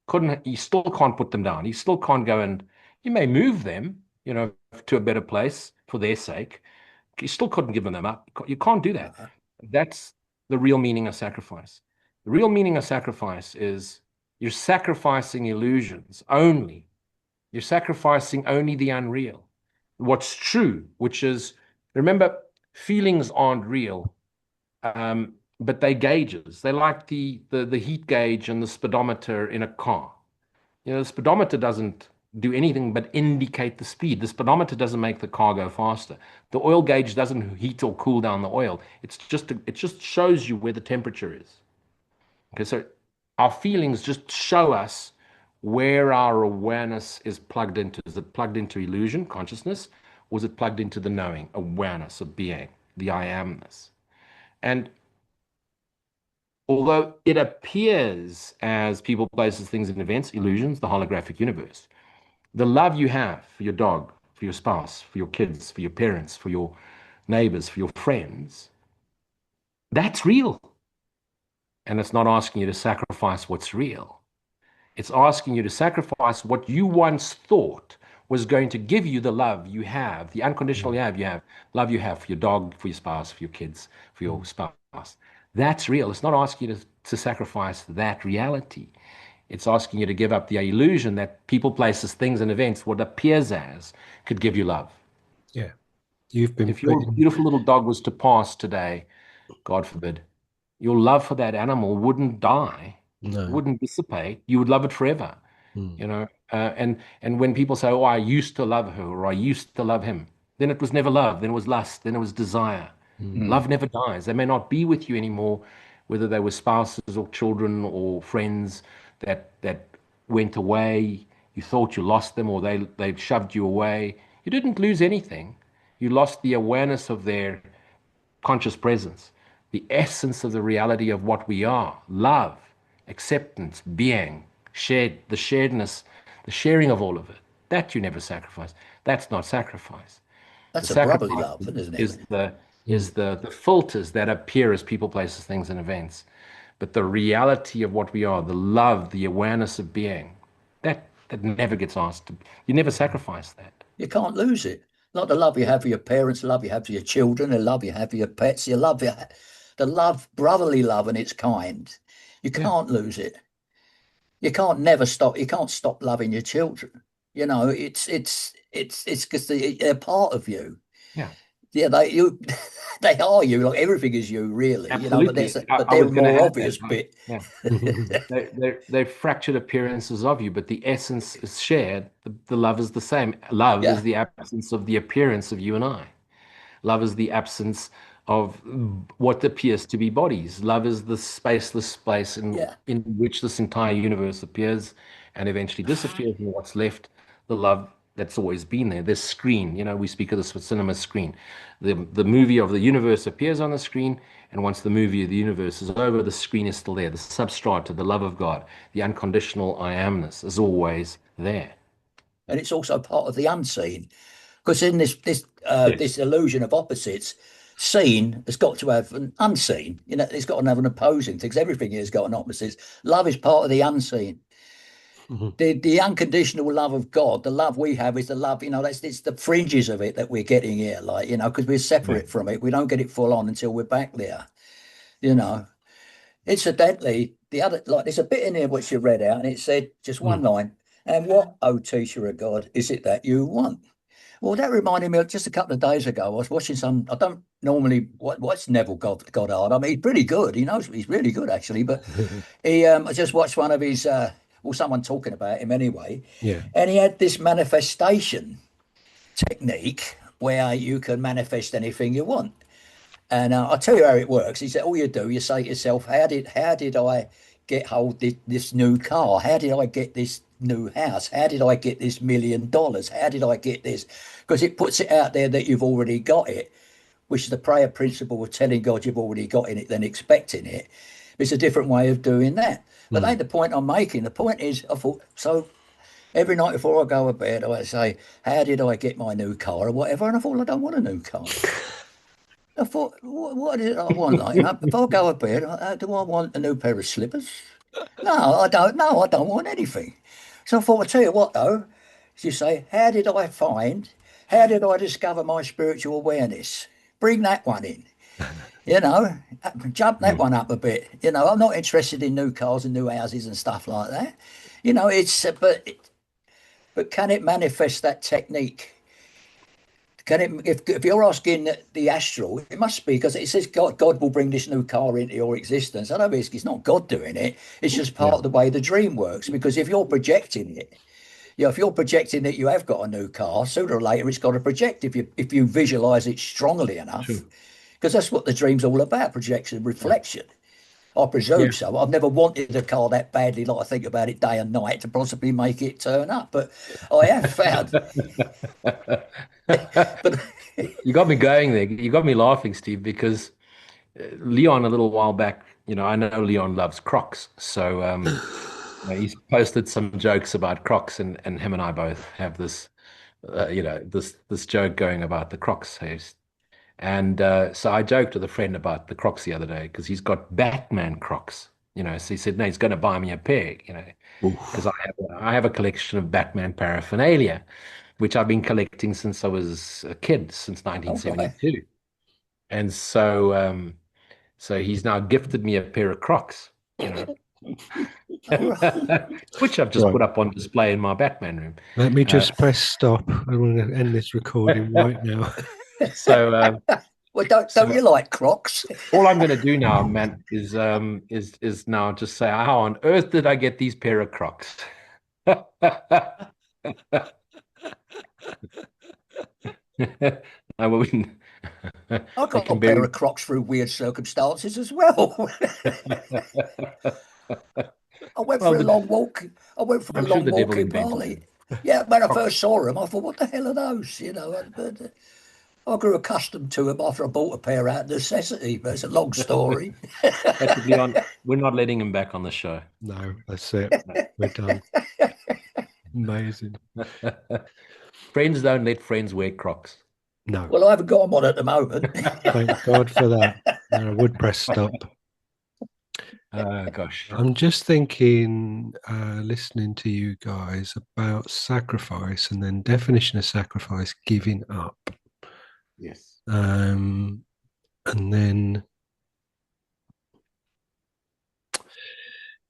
Couldn't. You still can't put them down. You still can't go and. You may move them, to a better place for their sake. You still couldn't give them up. You can't do that. Uh, That's the real meaning of sacrifice. The real meaning of sacrifice is you're sacrificing illusions only. You're sacrificing only the unreal. What's true, which is, remember, feelings aren't real, but they gauges. They like the heat gauge and the speedometer in a car. The speedometer doesn't do anything but indicate the speed. The speedometer doesn't make the car go faster. The oil gauge doesn't heat or cool down the oil. It just shows you where the temperature is. Okay, so our feelings just show us where our awareness is plugged into. Is it plugged into illusion, consciousness, or is it plugged into the knowing, awareness of being, the I amness? And although it appears as people, places, things, and events, illusions, the holographic universe, the love you have for your dog, for your spouse, for your kids, for your parents, for your neighbors, for your friends, that's real. And it's not asking you to sacrifice what's real. It's asking you to sacrifice what you once thought was going to give you the love you have, the unconditional Mm. love you have for your dog, for your spouse, for your kids, for your Mm. spouse. That's real. It's not asking you to sacrifice that reality. It's asking you to give up the illusion that people, places, things, and events, what appears as, could give you love. Yeah. You've been If your putting, beautiful little dog was to pass today, God forbid, your love for that animal wouldn't die, no. wouldn't dissipate. You would love it forever. Mm. You know, and when people say, "Oh, I used to love her," or "I used to love him," then it was never love. Then it was lust. Then it was desire. Mm. Mm. Love never dies. They may not be with you anymore, whether they were spouses or children or friends that went away. You thought you lost them, or they shoved you away. You didn't lose anything. You lost the awareness of their conscious presence, the essence of the reality of what we are, love, acceptance, being, shared, the sharedness, the sharing of all of it. That you never sacrifice. That's not sacrifice. The That's a brotherly sacrifice love, isn't it? is the Mm. is the filters that appear as people, places, things, and events. But the reality of what we are, the love, the awareness of being, that never gets asked. You never sacrifice that. You can't lose it. Not the love you have for your parents, the love you have for your children, the love you have for your pets, the love, brotherly love, and its kind. You Yeah, can't lose it. You can't never stop. You can't stop loving your children. You know, it's because they're part of you. yeah. Yeah, they are you. Like everything is you, really. You know, but Absolutely. I, but I they're was a going to more add that. obvious bit. Yeah. They're fractured appearances of you, but the essence is shared. The love is the same. Love is Yeah, the absence of the appearance of you and I. Love is the absence of what appears to be bodies. Love is the spaceless space yeah. in which this entire universe appears and eventually disappears, and what's left, the love that's always been there. This screen, we speak of this with cinema screen. The movie of the universe appears on the screen, and once the movie of the universe is over, the screen is still there. The substrate of the love of God, the unconditional I amness, is always there. And it's also part of the unseen. Because in Yes. this illusion of opposites, seen has got to have an unseen. You know, it's got to have an opposing thing. 'Cause everything here has got an opposite. Love is part of the unseen. Mhm. The unconditional love of God, the love we have is the love. You know, that's it's the fringes of it that we're getting here. Like because we're Yeah. separate from it. We don't get it full on until we're back there. You know. Incidentally, there's a bit in here which you read out, and it said just one Mm. line. And what, O teacher of God, is it that you want? Well, that reminded me of just a couple of days ago. I was watching some. I don't normally watch Neville Goddard. I mean, he's pretty good. He knows he's really good actually. But I just watched one of his. Well, someone talking about him anyway, Yeah. and he had this manifestation technique where you can manifest anything you want. And I'll tell you how it works. He said, all you do, you say to yourself, how did I get hold this new car? How did I get this new house? How did I get this $1 million? How did I get this? Because it puts it out there that you've already got it, which is the prayer principle of telling God you've already got it, then expecting it. It's a different way of doing that. But that Mm. ain't the point I'm making. The point is, I thought, so every night before I go to bed, I say, how did I get my new car or whatever? And I thought, I don't want a new car. I thought, what is it I want? Like, if I go to bed, do I want a new pair of slippers? No, I don't. No, I don't want anything. So I thought, I'll tell you what, though. You say, how did I discover my spiritual awareness? Bring that one in, you know, jump that Mm. one up a bit. I'm not interested in new cars and new houses and stuff like that. But can it manifest that technique? Can it, if you're asking the astral, it must be because it says God will bring this new car into your existence. I know it's not God doing it. It's just part Yeah. of the way the dream works. Because if you're projecting it, if you're projecting that you have got a new car, sooner or later it's got to project if you visualize it strongly Sure. enough. Because that's what the dream's all about, projection, Yeah. reflection. I presume Yeah. so. I've never wanted a car that badly, like I think about it day and night to possibly make it turn up. But I have found, but You got me going there. You got me laughing, Steve, because Leon a little while back I know Leon loves Crocs, so he's posted some jokes about Crocs, and him and I both have this, this joke going about the Crocs haste. And so I joked with a friend about the Crocs the other day because he's got Batman Crocs. So he said, no, he's going to buy me a pair, because Oof. I have a collection of Batman paraphernalia, which I've been collecting since I was a kid, since All right. 1972. And so he's now gifted me a pair of Crocs, All right. which I've just Right. put up on display in my Batman room. Let me Uh, just press stop. I want to end this recording right now. so Well, don't so you like Crocs? all I'm going to do now, man, is now just say, how on earth did I get these pair of Crocs? I will. I They got a can pair bury. of Crocs through weird circumstances as well. I went Well, for a long walk. I went for a I'm sure long the devil walk in invented Bali. them. Yeah, when I Crocs. first saw them, I thought, what the hell are those? But I grew accustomed to them after I bought a pair out of necessity. But it's a long story. Patrick Leon, we're not letting him back on the show. No, that's it. We're done. Amazing. Friends don't let friends wear Crocs. No, Well, I haven't got them on at the moment. thank God for that. No, I would press stop. Gosh. I'm just thinking, listening to you guys about sacrifice and then definition of sacrifice, giving up. Yes. And then,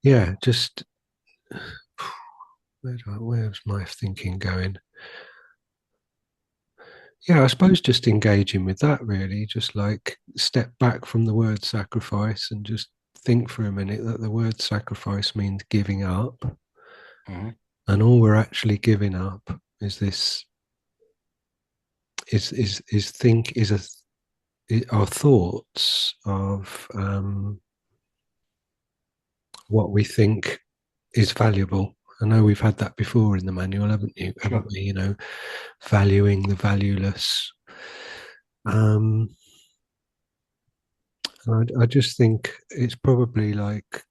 yeah, just where's my thinking going? Yeah, I suppose just engaging with that really, just like step back from the word sacrifice and just think for a minute that the word sacrifice means giving up. Mm-hmm. And all we're actually giving up is this is think is our thoughts of what we think is valuable. I know we've had that before in the manual, haven't you? Sure. Haven't we? Valuing the valueless. I just think it's probably like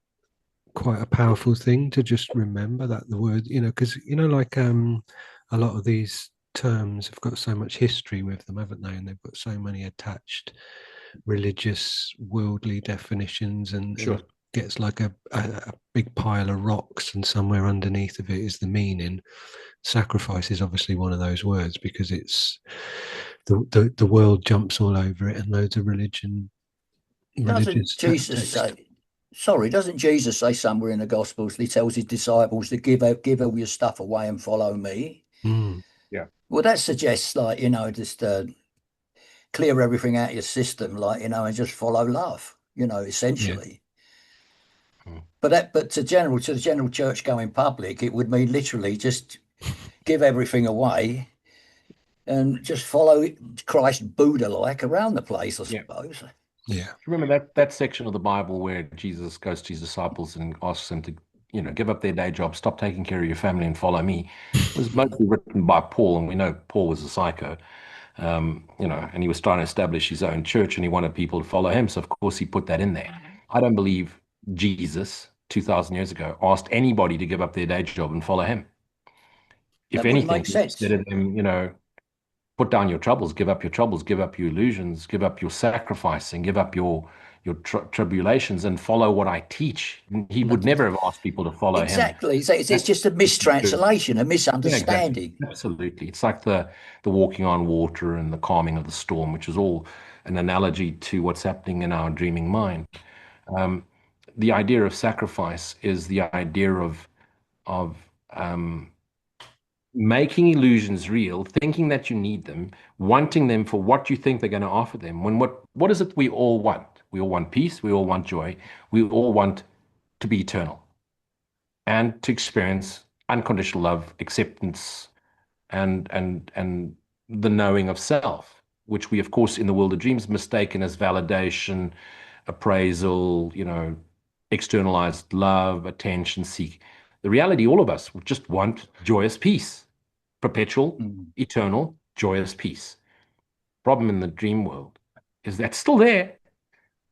quite a powerful thing to just remember that the word, because like a lot of these terms have got so much history with them, haven't they? And they've got so many attached religious, worldly definitions, and Sure. gets like a big pile of rocks, and somewhere underneath of it is the meaning. Sacrifice is obviously one of those words because it's the world jumps all over it, and loads of Doesn't religious Jesus text. say, sorry, doesn't Jesus say somewhere in the Gospels, he tells his disciples to give all your stuff away and follow me? Mm, Yeah. Well, that suggests, like, just clear everything out of your system, like, and just follow love, yeah, essentially. Mm. But to the general church going public, it would mean literally just give everything away and just follow Christ Buddha like around the place, I Yeah. suppose. yeah, Remember that section of the Bible where Jesus goes to his disciples and asks them to, give up their day job, stop taking care of your family and follow me, was mostly written by Paul, and we know Paul was a psycho, and he was trying to establish his own church and he wanted people to follow him. So of course he put that in there. I don't believe Jesus 2,000 years ago asked anybody to give up their day job and follow him. If That wouldn't anything, make he said sense. to them, put down your troubles, give up your illusions, give up your sacrificing, give up your tribulations, and follow what I teach. He would never have asked people to follow him. Exactly. It's That's just a mistranslation, a yeah, exactly, misunderstanding. absolutely. It's like the walking on water and the calming of the storm, which is all an analogy to what's happening in our dreaming mind. Um, the idea of sacrifice is the idea of making illusions real, thinking that you need them, wanting them for what you think they're going to offer them. When what is it we all want? We all want peace, we all want joy, we all want to be eternal and to experience unconditional love, acceptance, and the knowing of self, which we of course in the world of dreams mistaken as validation, appraisal, externalized love, attention seek. The reality, all of us just want joyous peace, perpetual, Mm. eternal, joyous peace. Problem in the dream world is that still there.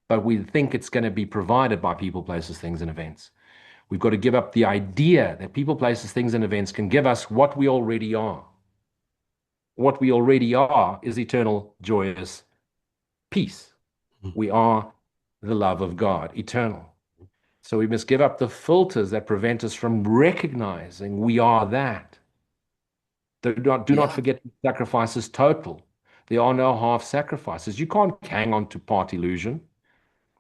but we think it's going to be provided by people, places, things, and events. We've got to give up the idea that people, places, things, and events can give us what we already are. What we already are is eternal, joyous peace. We are the love of God, eternal. So we must give up the filters that prevent us from recognizing we are that. Do not forget sacrifice is total. There are no half sacrifices. You can't hang on to part illusion.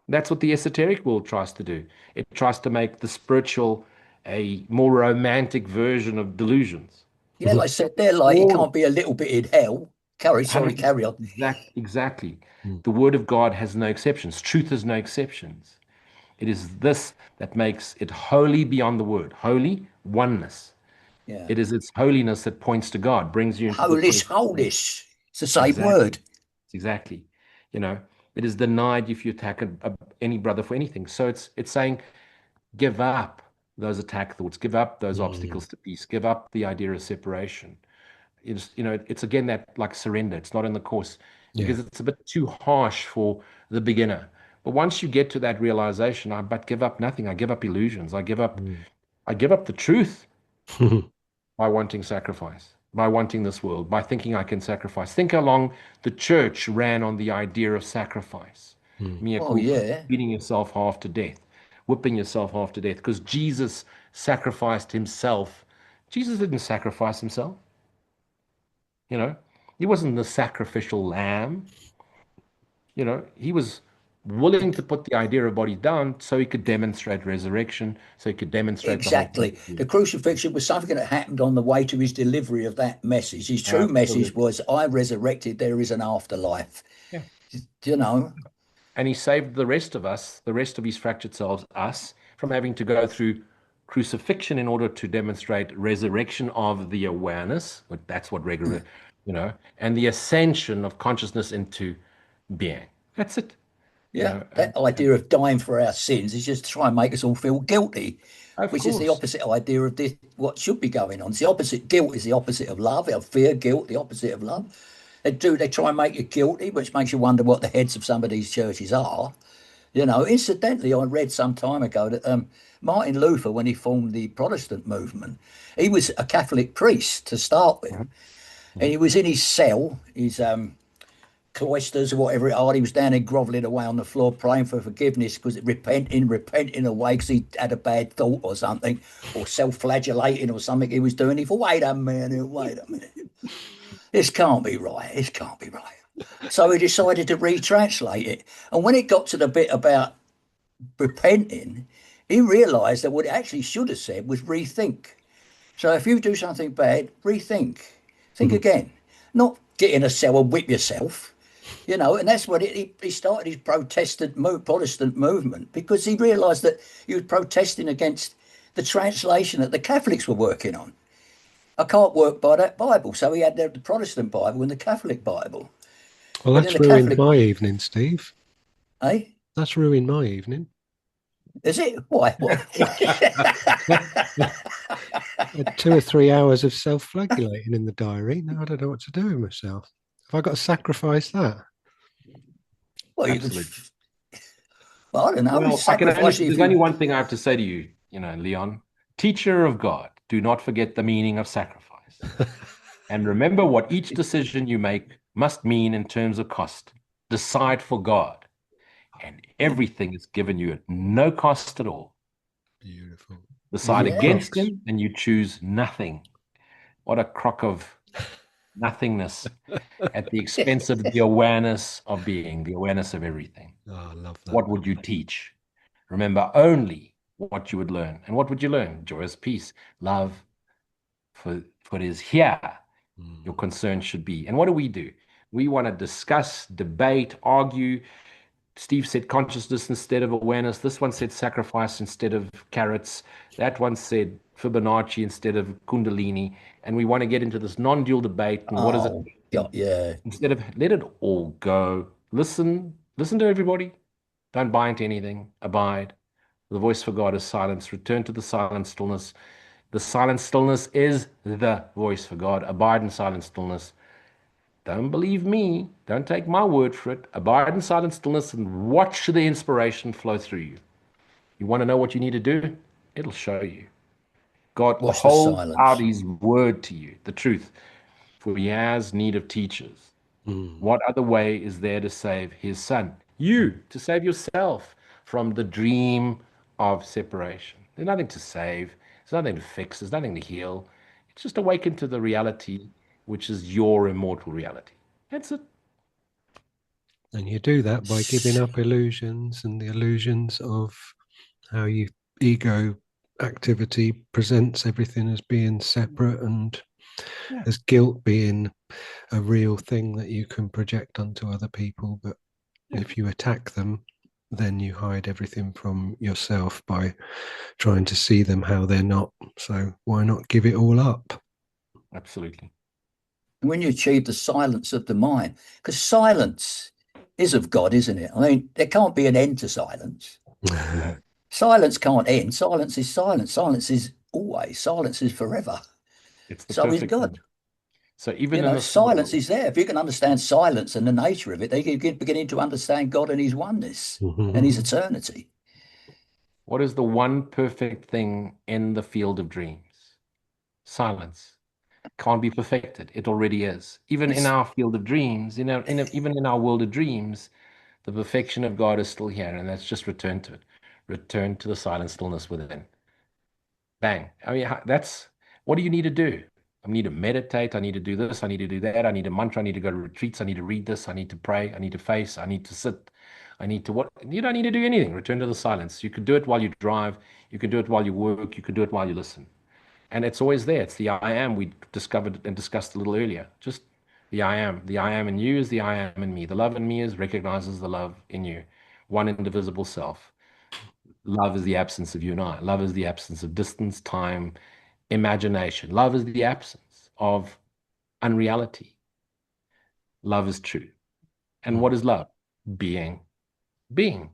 That's what the esoteric world tries to do. It tries to make the spiritual a more romantic version of delusions. Yeah, like I said, they're like, you All can't be a little bit in hell. Carry 100%, on. exactly. The word of God has no exceptions. Truth has no exceptions. It is this that makes it holy beyond the word. Holy, oneness. Yeah. It is its holiness that points to God, brings you into the Holish, place. holish. It's the same Exactly. word. Exactly. You know, it is denied if you attack any brother for anything. So it's saying, give up those attack thoughts, give up those obstacles to peace, give up the idea of separation. It's again that like surrender. It's not in the course because it's a bit too harsh for the beginner. But once you get to that realization, but give up nothing. I give up illusions. I give up the truth by wanting sacrifice, by wanting this world, by thinking I can sacrifice. Think how long the church ran on the idea of sacrifice. Mea Oh, culpa, yeah. beating yourself half to death, whipping yourself half to death, because Jesus sacrificed himself. Jesus didn't sacrifice himself. He wasn't the sacrificial lamb. He was willing to put the idea of body down so he could demonstrate resurrection, so he could demonstrate the whole Exactly. thing. The crucifixion was something that happened on the way to his delivery of that message. His true message Absolutely. was, I resurrected, there is an afterlife. Yeah. You know, And he saved the rest of us, the rest of his fractured selves, us, from having to go through crucifixion in order to demonstrate resurrection of the awareness. That's what regular, and the ascension of consciousness into being. That's it. You yeah, know, that and, idea of dying for our sins is just to try and make us all feel guilty, of which is the course. opposite idea of this, what should be going on. It's the opposite. Guilt is the opposite of love. Of fear, guilt, the opposite of love. They try and make you guilty, which makes you wonder what the heads of some of these churches are. Incidentally, I read some time ago that Martin Luther, when he formed the Protestant movement, he was a Catholic priest to start with. Mhm, And mhm. he was in his cell, his cloisters or whatever it are. He was down there groveling away on the floor, praying for forgiveness because repenting away because he had a bad thought or something, or self-flagellating or something he was doing. He thought, wait a minute. This can't be right. This can't be right. So he decided to retranslate it. And when it got to the bit about repenting, he realized that what it actually should have said was rethink. So if you do something bad, rethink. Think again. Not get in a cell and whip yourself. And that's what he started his Protestant movement because he realized that he was protesting against the translation that the Catholics were working on. I can't work by that Bible. So he had the Protestant Bible and the Catholic Bible. Well, But in that's the ruined Catholic, my evening, Steve. eh? That's ruined my evening. Is it? Why? I had 2 or 3 hours of self-flagellating in the diary. Now I don't know what to do with myself. Have I got to sacrifice that? Well, you could, Absolutely. well, I don't know. Well, Sacrifice it if there's only you. one thing I have to say to you, Leon, teacher of God, do not forget the meaning of sacrifice. And remember what each decision you make must mean in terms of cost. Decide for God, and everything is given you at no cost at all. Beautiful. Decide What a Yeah, against cross. him, and you choose nothing. What a crock of nothingness at the expense of the awareness of being, the awareness of everything. Oh, I love that. What would you teach? Remember only what you would learn. And what would you learn? Joyous peace, love, for it is here your concern should be. And what do? We want to discuss, debate, argue. Steve said consciousness instead of awareness. This one said sacrifice instead of carrots. That one said Fibonacci instead of Kundalini. And we want to get into this non-dual debate. And what does it oh, mean? yeah. Instead of let it all go, listen to everybody. Don't buy into anything. Abide. The voice for God is silence. Return to the silent stillness. The silent stillness is the voice for God. Abide in silent stillness. Don't believe me. Don't take my word for it. Abide in silent stillness and watch the inspiration flow through you. You want to know what you need to do? It'll show you. God Watch the holds out silence. his word to you, the truth, for he has need of teachers. Mm. What other way is there to save his son? You, to save yourself from the dream of separation. There's nothing to save, there's nothing to fix, there's nothing to heal. It's just awaken to the reality, which is your immortal reality. That's it. And you do that by giving up illusions and the illusions of how you ego activity presents everything as being separate and Yeah. as guilt being a real thing that you can project onto other people. But if you attack them, then you hide everything from yourself by trying to see them how they're not. So why not give it all up? Absolutely. When you achieve the silence of the mind, because silence is of God, isn't it? I mean, there can't be an end to silence. No, Silence can't end. Silence is silence. Silence is always. Silence is forever. it's the So is perfect God. thing. So even in this Silence world, is there. If you can understand silence and the nature of it, then you can beginning to understand God and his oneness and his eternity. what is the one perfect thing in the field of dreams? Silence. Can't be perfected. It already is. Even in It's our field of dreams, even in our world of dreams, the perfection of God is still here, and let's just return to it. Return to the silent stillness within. Bang. I mean, that's what do you need to do? I need to meditate. I need to do this. I need to do that. I need a mantra. I need to go to retreats. I need to read this. I need to pray. I need to face. I need to sit. I need to what? You don't need to do anything. Return to the silence. You could do it while you drive. You can do it while you work. You can do it while you listen. And it's always there. It's the I am we discovered and discussed a little earlier. Just the I am. The I am in you is the I am in me. The love in me is recognizes the love in you. One indivisible self. Love is the absence of you and I. Love is the absence of distance, time, imagination. Love is the absence of unreality. Love is true. And what is love? Being. Being.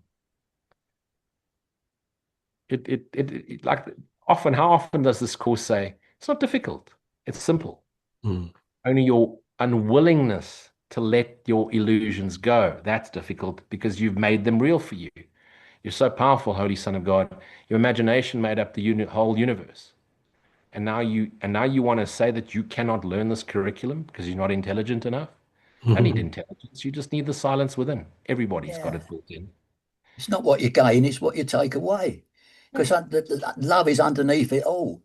Like often, how often does this course say, it's not difficult, it's simple. Mm. Only your unwillingness to let your illusions go, that's difficult because you've made them real for you. You're so powerful, Holy Son of God. Your imagination made up the whole universe. And now you want to say that you cannot learn this curriculum because you're not intelligent enough? You don't need intelligence. You just need the silence within. Everybody's got yeah. it built in. It's not what you gain, it's what you take away. Because love is underneath it all.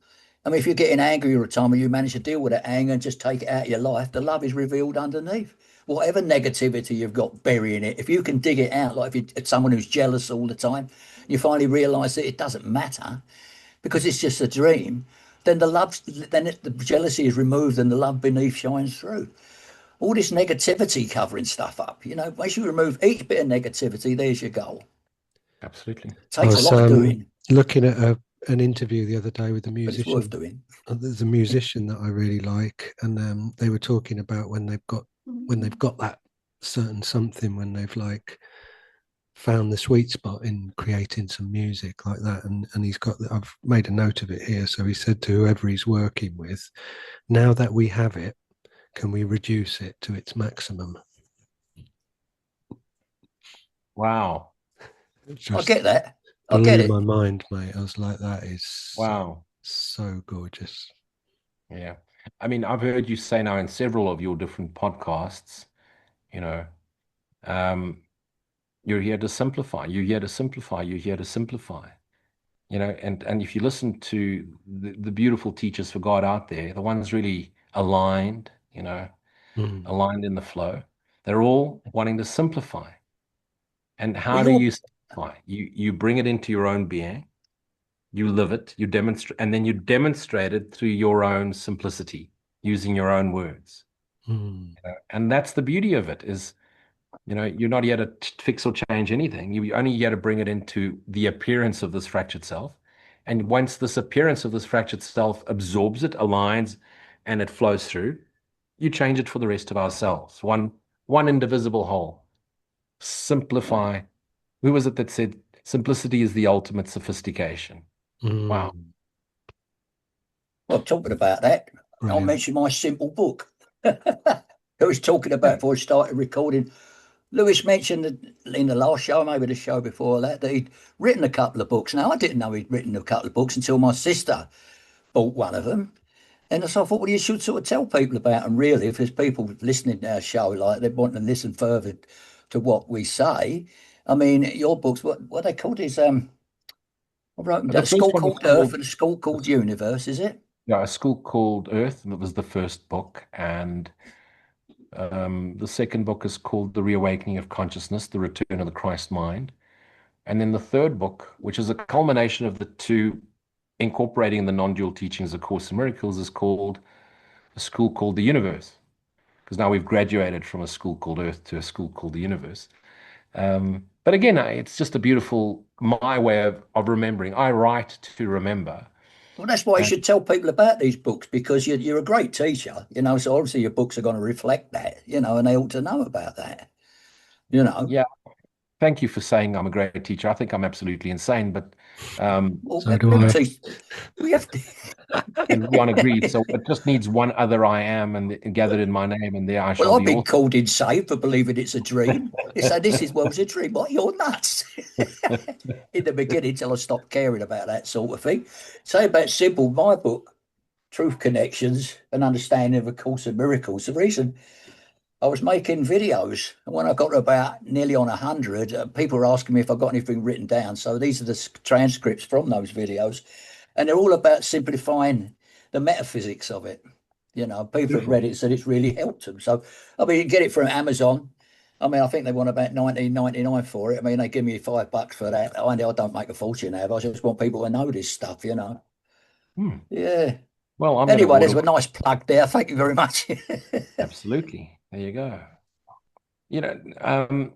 I mean, if you're getting angry all the time and you manage to deal with that anger and just take it out of your life, the love is revealed underneath. Whatever negativity you've got burying it, if you can dig it out, like if you're someone who's jealous all the time, you finally realize that it doesn't matter because it's just a dream, then the jealousy is removed and the love beneath shines through. All this negativity covering stuff up, once you remove each bit of negativity, there's your goal. Absolutely. I Takes a was lot of doing, looking at an interview the other day with a but it's worth musician. doing. There's a musician that I really like, and they were talking about when they've got that certain something, when they've like found the sweet spot in creating some music like that, and he's got. I've made a note of it here. So he said to whoever he's working with, now that we have it, can we reduce it to its maximum? Wow. I get that. I get Blew it. my mind, mate. I was like, that is Wow. so gorgeous. Yeah. I mean, I've heard you say now in several of your different podcasts, you know, um, you're here to simplify, you're here to simplify, you're here to simplify. And if you listen to the beautiful teachers for God out there, the ones really aligned, aligned in the flow, they're all wanting to simplify. And Well, how do you simplify? You bring it into your own being, you live it, you demonstrate, and then you demonstrate it through your own simplicity, using your own words. And that's the beauty of it is, you're not here to fix or change anything. You're only here to bring it into the appearance of this fractured self. And once this appearance of this fractured self absorbs it, aligns, and it flows through, you change it for the rest of ourselves. One indivisible whole. Simplify. Who was it that said simplicity is the ultimate sophistication? Wow. Well, talking about that, I'll Brilliant. mention my simple book. who was talking about before we started recording. Lewis mentioned in the last show, maybe the show before that he'd written a couple of books. Now, I didn't know he'd written a couple of books until my sister bought one of them. And so I thought, well, you should sort of tell people about them, really. If there's people listening to our show, like they want to listen further to what we say. I mean, your books, what they called is, I wrote them down, The A first School one was Called Earth called, and A School Called Universe, is it? yeah, A School Called Earth, and it was the first book. And the second book is called The Reawakening of Consciousness, The Return of the Christ Mind. And then the third book, which is a culmination of the two, incorporating the non-dual teachings of Course in Miracles, is called A School Called the Universe. Because now we've graduated from A School Called Earth to A School Called the Universe. But again, it's just a beautiful, my way of remembering. I write to remember. Well, that's why you And should tell people about these books, because you're a great teacher, so obviously your books are going to reflect that, and they ought to know about that, yeah, thank you for saying I'm a great teacher. I think I'm absolutely insane, but Well, So do I. we have to. and Leon agrees. So it just needs one other I am and gathered in my name, and there I Well, shall I've be been also. called insane for believing it's a dream. They say this is well, it's a dream. What, you're nuts. In the beginning, till I stopped caring about that sort of thing. Say about Simple, my book, Truth Connections, an Understanding of A Course in Miracles. The reason I was making videos, and when I got to about nearly on 100, people were asking me if I got anything written down. So these are the transcripts from those videos, and they're all about simplifying the metaphysics of it. People have read it and said it's really helped them. So, I mean, you get it from Amazon. I mean, I think they want about 19.99 for it. I mean, they give me $5 for that. I don't make a fortune out of it. I just want people to know this stuff. Hmm. Yeah. Well, I'm going to Anyway, order there's a one. nice plug there. Thank you very much. Absolutely. There you go. You know,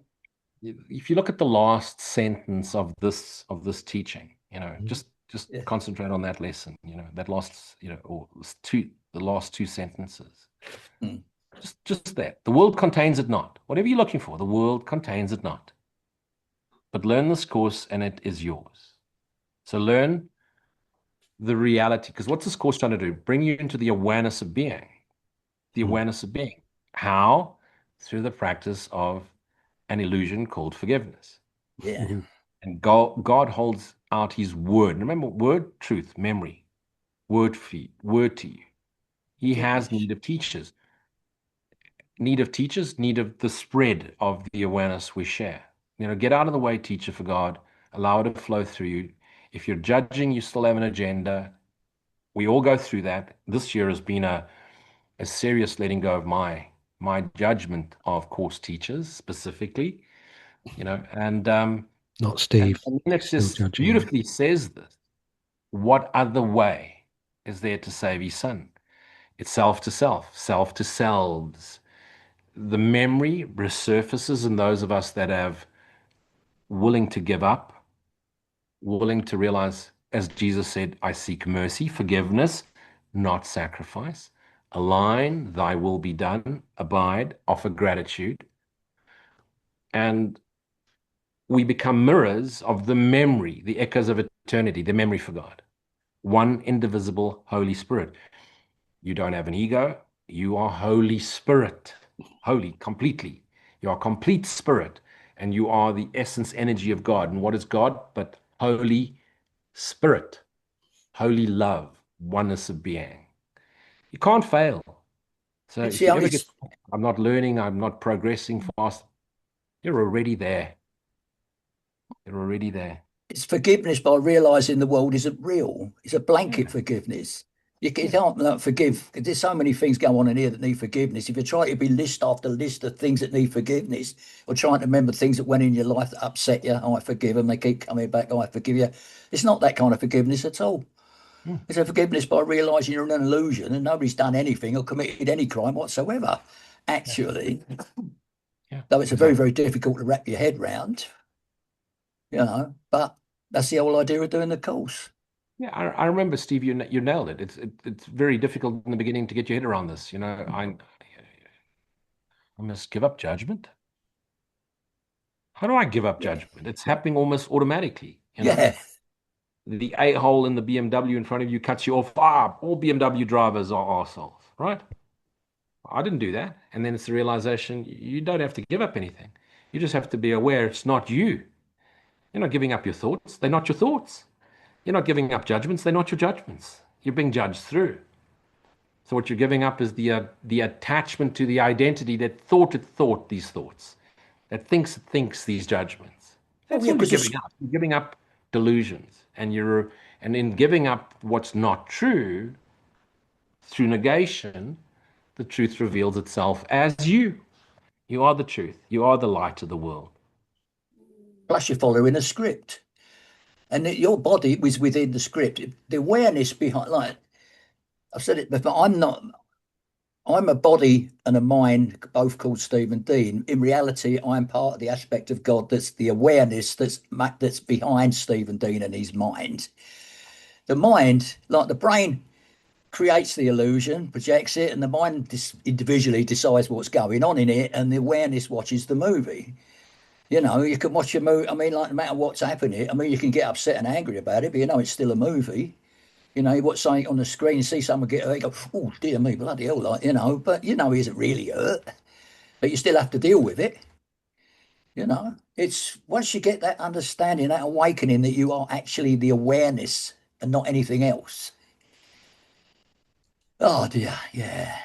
if you look at the last sentence of this teaching, just Yeah. concentrate on that lesson. That last, or the last two sentences. Mm. Just that. The world contains it not. Whatever you're looking for, the world contains it not. But learn this course and it is yours. So learn the reality, because what's this course trying to do? Bring you into the awareness of being. The awareness of being. How? Through the practice of an illusion called forgiveness. Yeah. And God holds out his word. Remember, word, truth, memory, word feed, word to you. He has need of teachers. Need of teachers, need of the spread of the awareness we share. Get out of the way, teacher, for God. Allow it to flow through you. If you're judging, you still have an agenda. We all go through that. This year has been a serious letting go of my judgment of course teachers specifically, and Not Steve. and then it Still just judging you. beautifully says this. What other way is there to save his son? It's self to self, self to selves. The memory resurfaces in those of us that have willing to give up, willing to realize, as Jesus said, I seek mercy, forgiveness, not sacrifice. Align, thy will be done, abide, offer gratitude. And we become mirrors of the memory, the echoes of eternity, the memory for God. One indivisible Holy Spirit. You don't have an ego. You are Holy Spirit, holy, completely. You are complete spirit, and you are the essence energy of God. And what is God but Holy Spirit, holy love, oneness of being? You can't fail. So It's if the you only ever get, I'm not learning, I'm not progressing fast, you're already there. You're already there. It's forgiveness by realizing the world isn't real. It's a blanket Yeah. forgiveness. You Yeah. can't forgive. There's so many things go on in here that need forgiveness. If you're trying to be list after list of things that need forgiveness, or trying to remember things that went in your life that upset you, oh, I forgive them, they keep coming back, oh, I forgive you. It's not that kind of forgiveness at all. Hmm. It's a forgiveness by realizing you're an illusion and nobody's done anything or committed any crime whatsoever. Actually, Yeah, though it's a very, exactly. very difficult to wrap your head round, but that's the whole idea of doing the course. Yeah, I remember, Steve, you nailed it. It's very difficult in the beginning to get your head around this. I must give up judgment. How do I give up Yeah. judgment? It's happening almost automatically. Yeah. The a-hole in the BMW in front of you cuts you off. All BMW drivers are arseholes, right? I didn't do that. And then it's the realization you don't have to give up anything. You just have to be aware it's not you. You're not giving up your thoughts. They're not your thoughts. You're not giving up judgments. They're not your judgments. You're being judged through. So what you're giving up is the attachment to the identity that thought it thought these thoughts, that thinks it thinks these judgments. Oh, That's yeah, what you're because giving up. You're giving up delusions, and in giving up what's not true through negation, the truth reveals itself as you. You are the truth. You are the light of the world. plus you're following a script. And that your body was within the script. The awareness behind, like I've said it before, I'm a body and a mind, both called Stephen Dean. In reality, I'm part of the aspect of God that's the awareness that's behind Stephen Dean and his mind. The mind, like the brain, creates the illusion, projects it, and the mind individually decides what's going on in it, and the awareness watches the movie. You know, you can watch a movie. I mean, like no matter what's happening, I mean, you can get upset and angry about it, but you know it's still a movie. You know, you watch something on the screen, see someone get hurt, you go, oh dear me, bloody hell, like, you know, but you know he isn't really hurt, but you still have to deal with it. You know, it's once you get that understanding, that awakening that you are actually the awareness and not anything else. Oh dear, yeah.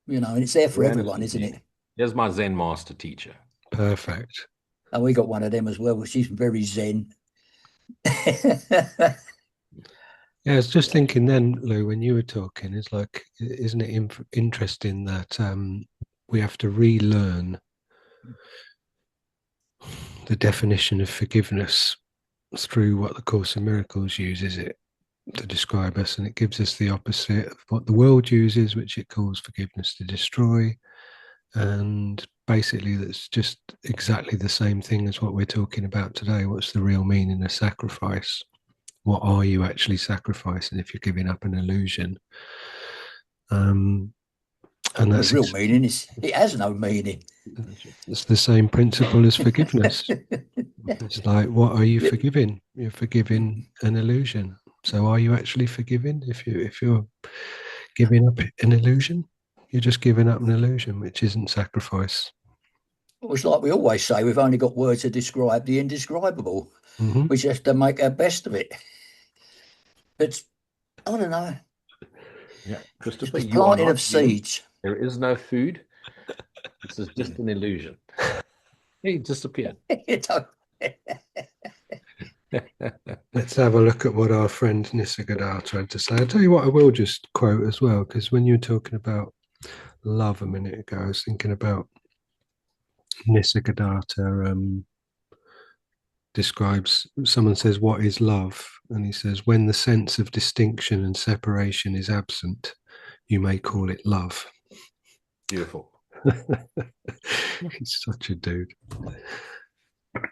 You know, and it's there for Awareness everyone, is isn't Zen. it? There's my Zen master teacher. Perfect. And we got one of them as well. She's very zen. Yeah, I was just thinking then, Lou, when you were talking, it's like, isn't it interesting that we have to relearn the definition of forgiveness through what the Course in Miracles uses it to describe us, and it gives us the opposite of what the world uses, which it calls forgiveness to destroy. And basically, that's just exactly the same thing as what we're talking about today. What's the real meaning of sacrifice? What are you actually sacrificing if you're giving up an illusion? And The that's real meaning is it has no meaning. it's the same principle as forgiveness. It's like, what are you forgiving? You're forgiving an illusion. So are you actually forgiving if you're giving up an illusion? You're just giving up an illusion, which isn't sacrifice. It's like we always say, we've only got words to describe the indescribable. Mm-hmm. We just have to make our best of it. It's, I don't know, Yeah, Christopher, it's you are planting not of you. seeds. There is no food. This is just an illusion. He disappeared. You know? Let's have a look at what our friend Nisargadatta had to say. I'll tell you what I will just quote as well, because when you were talking about love a minute ago, I was thinking about Nisargadatta describes, someone says, what is love? And he says, when the sense of distinction and separation is absent, you may call it love. Beautiful. He's such a dude.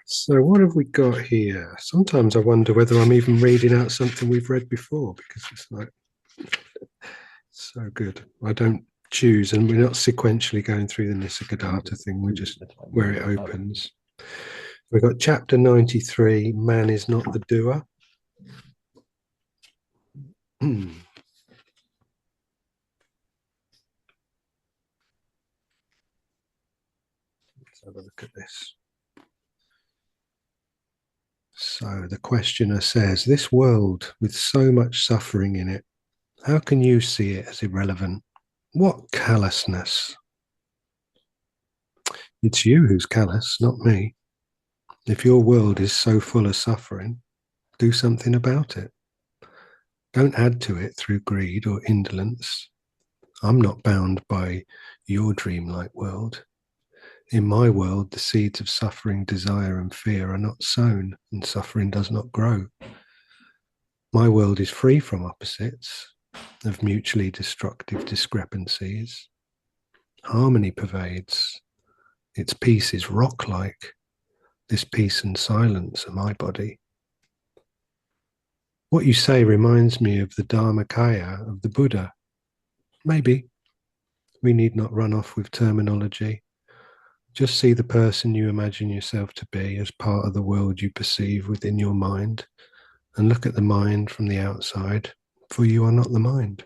So what have we got here? Sometimes I wonder whether I'm even reading out something we've read before, because it's like so good. I don't choose, and we're not sequentially going through the Nisargadatta thing. We're just where it opens. We've got chapter 93, man is not the doer. Let's have a look at this. So the questioner says, this world with so much suffering in it, how can you see it as irrelevant? What callousness! It's you who's callous, not me. If your world is so full of suffering, do something about it. Don't add to it through greed or indolence. I'm not bound by your dreamlike world. In my world, the seeds of suffering, desire, and fear are not sown, and suffering does not grow. My world is free from opposites, of mutually destructive discrepancies. Harmony pervades. Its peace is rock-like. This peace and silence are my body. What you say reminds me of the Dharmakaya of the Buddha. Maybe. We need not run off with terminology. Just see the person you imagine yourself to be as part of the world you perceive within your mind, and look at the mind from the outside, for you are not the mind.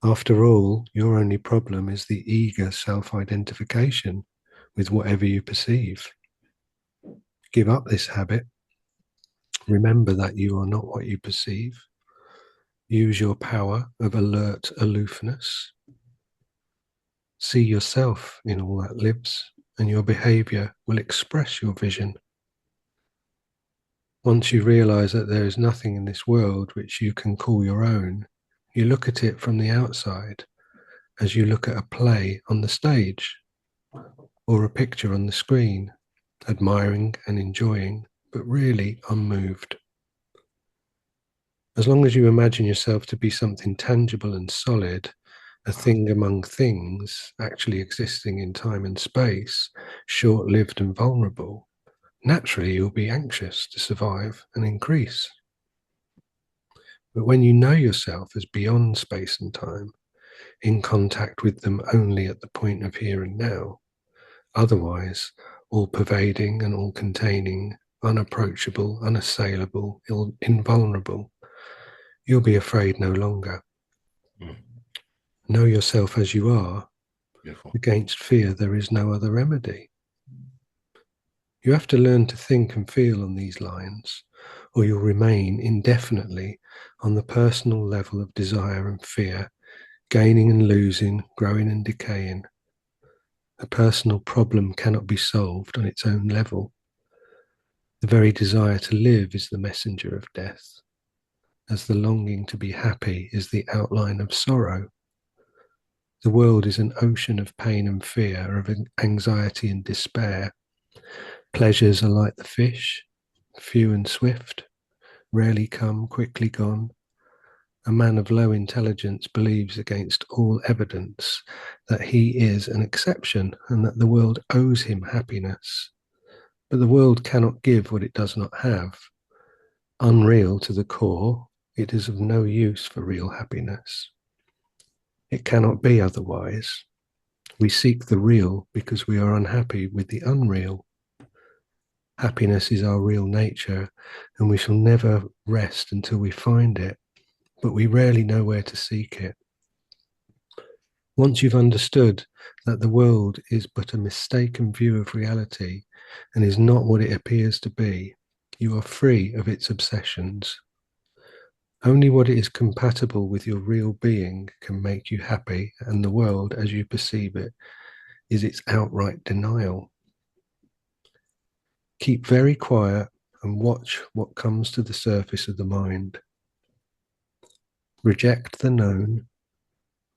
After all, your only problem is the eager self-identification with whatever you perceive. Give up this habit. Remember that you are not what you perceive. Use your power of alert aloofness. See yourself in all that lives, and your behavior will express your vision. Once you realize that there is nothing in this world which you can call your own, you look at it from the outside as you look at a play on the stage or a picture on the screen, admiring and enjoying, but really unmoved. As long as you imagine yourself to be something tangible and solid, a thing among things, actually existing in time and space, short-lived and vulnerable, naturally you'll be anxious to survive and increase. But when you know yourself as beyond space and time, in contact with them only at the point of here and now, otherwise all-pervading and all-containing, unapproachable, unassailable, invulnerable, you'll be afraid no longer. Know yourself as you are. Beautiful. Against fear, there is no other remedy. You have to learn to think and feel on these lines, or you'll remain indefinitely on the personal level of desire and fear, gaining and losing, growing and decaying. A personal problem cannot be solved on its own level. The very desire to live is the messenger of death, as the longing to be happy is the outline of sorrow. The world is an ocean of pain and fear, of anxiety and despair. Pleasures are like the fish, few and swift, rarely come, quickly gone. A man of low intelligence believes against all evidence that he is an exception and that the world owes him happiness. But the world cannot give what it does not have. Unreal to the core, it is of no use for real happiness. It cannot be otherwise. We seek the real because we are unhappy with the unreal. Happiness is our real nature, and we shall never rest until we find it, but we rarely know where to seek it. Once you've understood that the world is but a mistaken view of reality and is not what it appears to be, you are free of its obsessions. Only what is compatible with your real being can make you happy, and the world, as you perceive it, is its outright denial. Keep very quiet and watch what comes to the surface of the mind. Reject the known,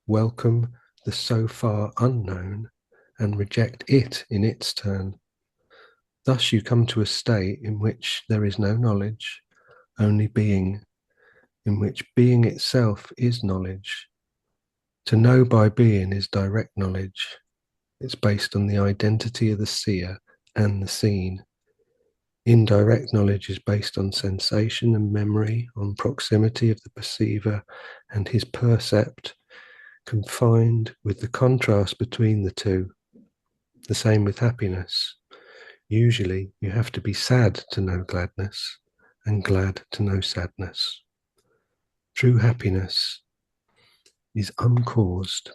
welcome the so far unknown, and reject it in its turn. Thus you come to a state in which there is no knowledge, only being, in which being itself is knowledge. To know by being is direct knowledge. It's based on the identity of the seer and the seen. Indirect knowledge is based on sensation and memory, on proximity of the perceiver and his percept, confined with the contrast between the two. The same with happiness. Usually you have to be sad to know gladness and glad to know sadness. True happiness is uncaused,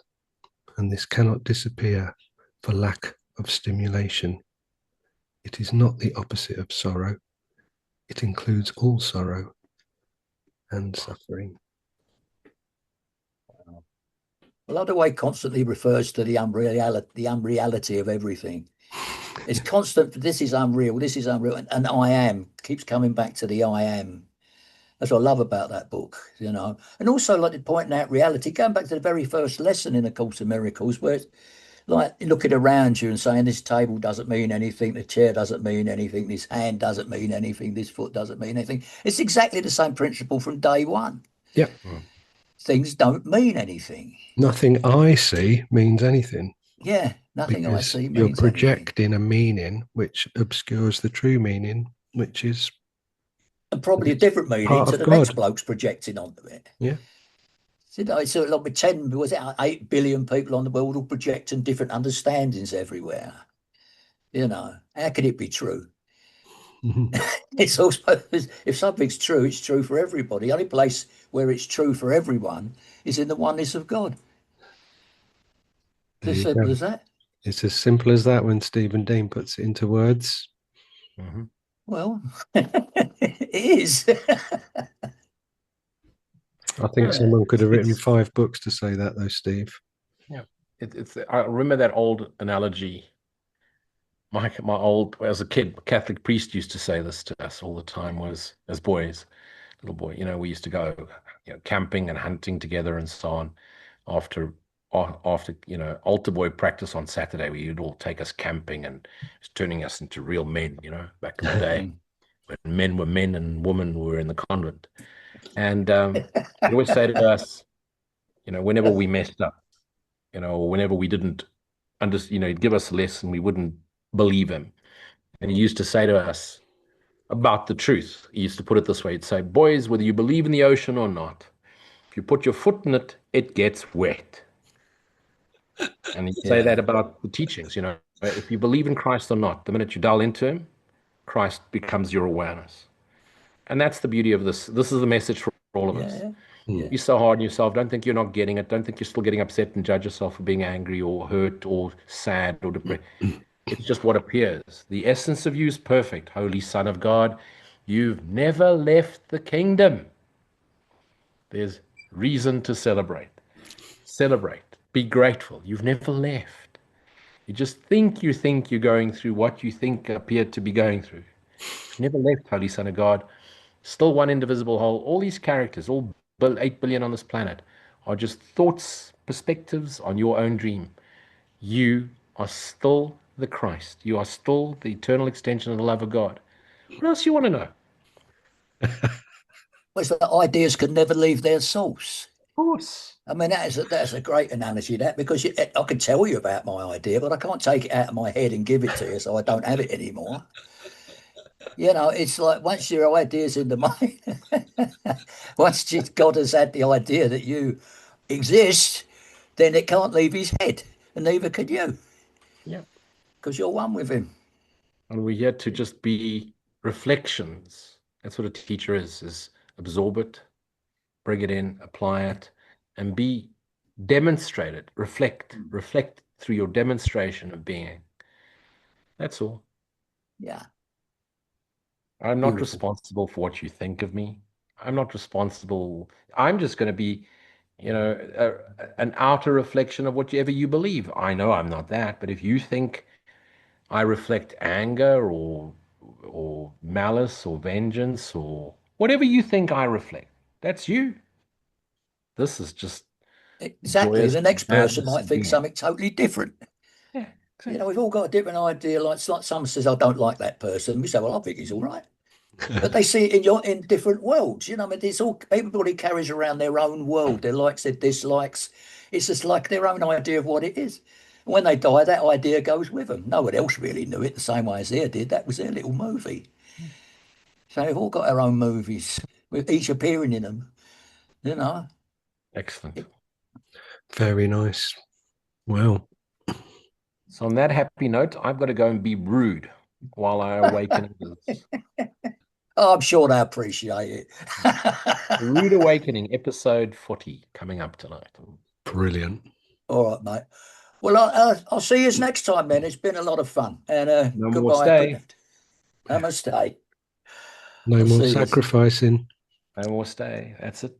and this cannot disappear for lack of stimulation. It is not the opposite of sorrow. It includes all sorrow and suffering. I love the way constantly refers to the unreality of everything. It's constant. This is unreal. This is unreal. And I am keeps coming back to the I am. That's what I love about that book, you know. And also like to point out reality, going back to the very first lesson in A Course in Miracles, where it's like looking around you and saying this table doesn't mean anything, the chair doesn't mean anything, this hand doesn't mean anything, this foot doesn't mean anything. It's exactly the same principle from day one. Yeah. Things don't mean anything. Nothing I see means anything. Yeah, nothing I see means you're anything. projecting a meaning which obscures the true meaning, which is And probably a different meaning part to of the next God. bloke's projecting onto it. Yeah. So, you know, it's sort of like with 10, was it 8 billion people on the world all projecting different understandings everywhere? You know, how could it be true? It's also, if something's true, it's true for everybody. The only place where it's true for everyone is in the oneness of God. There It's as you simple go. as that. It's as simple as that when Stephen Dean puts it into words. Mm-hmm. Well, it is. I think someone could have written 5 books to say that, though, Steve. Yeah, I remember that old analogy. My old, as a kid, Catholic priest used to say this to us all the time. Was as boys, little boy, we used to go, camping and hunting together and so on. After altar boy practice on Saturday, where you'd all take us camping and it's turning us into real men. Back in the day when men were men and women were in the convent. And he'd always say to us, whenever we messed up, or whenever we didn't understand, he'd give us a lesson, we wouldn't believe him. And he used to say to us about the truth. He used to put it this way. He'd say, boys, whether you believe in the ocean or not, if you put your foot in it, it gets wet. And he'd say that about the teachings, if you believe in Christ or not, the minute you dial into him, Christ becomes your awareness. And that's the beauty of this. This is the message for all of us. Yeah. Be so hard on yourself. Don't think you're not getting it. Don't think you're still getting upset and judge yourself for being angry or hurt or sad or depressed. It's just what appears. The essence of you is perfect, Holy Son of God. You've never left the kingdom. There's reason to celebrate. Celebrate. Be grateful. You've never left. You just think you're going through what you think appear to be going through. You've never left, Holy Son of God. Still one indivisible whole. All these characters, all 8 billion on this planet, are just thoughts, perspectives on your own dream. You are still the Christ. You are still the eternal extension of the love of God. What else do you want to know? Well, it's that ideas can never leave their source. Of course. I mean, that's a great analogy, that, because I can tell you about my idea, but I can't take it out of my head and give it to you, so I don't have it anymore. It's like once your idea's in the mind, once God has had the idea that you exist, then it can't leave his head, and neither can you. Yeah. Because you're one with him. And we're here to just be reflections. That's what a teacher is absorb it, bring it in, apply it, and be demonstrated. Reflect through your demonstration of being. That's all. Yeah. I'm not Beautiful. responsible for what you think of me. I'm not responsible. I'm just going to be, an outer reflection of whatever you believe. I know I'm not that, but if you think I reflect anger or malice or vengeance or whatever you think I reflect, that's you. This is just exactly. joyous The next person madness might of think being. something totally different. Yeah, exactly. We've all got a different idea. Like someone says, I don't like that person. We say, well, I think he's all right. But they see it in different worlds. I mean, it's all, everybody carries around their own world, their likes, their dislikes. It's just like their own idea of what it is. And when they die, that idea goes with them. No one else really knew it the same way as they did. That was their little movie. So we've all got our own movies, with each appearing in them. Excellent. Very nice. Well, So on that happy note, I've got to go and be rude while I awaken others. Oh, I'm sure they appreciate it. Rude Awakening, episode 40, coming up tonight. brilliant. All right, mate. Well, I'll see you next time, then. It's been a lot of fun. And No more goodbye. stay. Namaste. No I'll more see you. sacrificing. No more stay. That's it.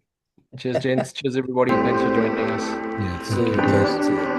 Cheers, gents. Cheers, everybody. Thanks for joining us. Yeah, See thank you, you, guys. guys.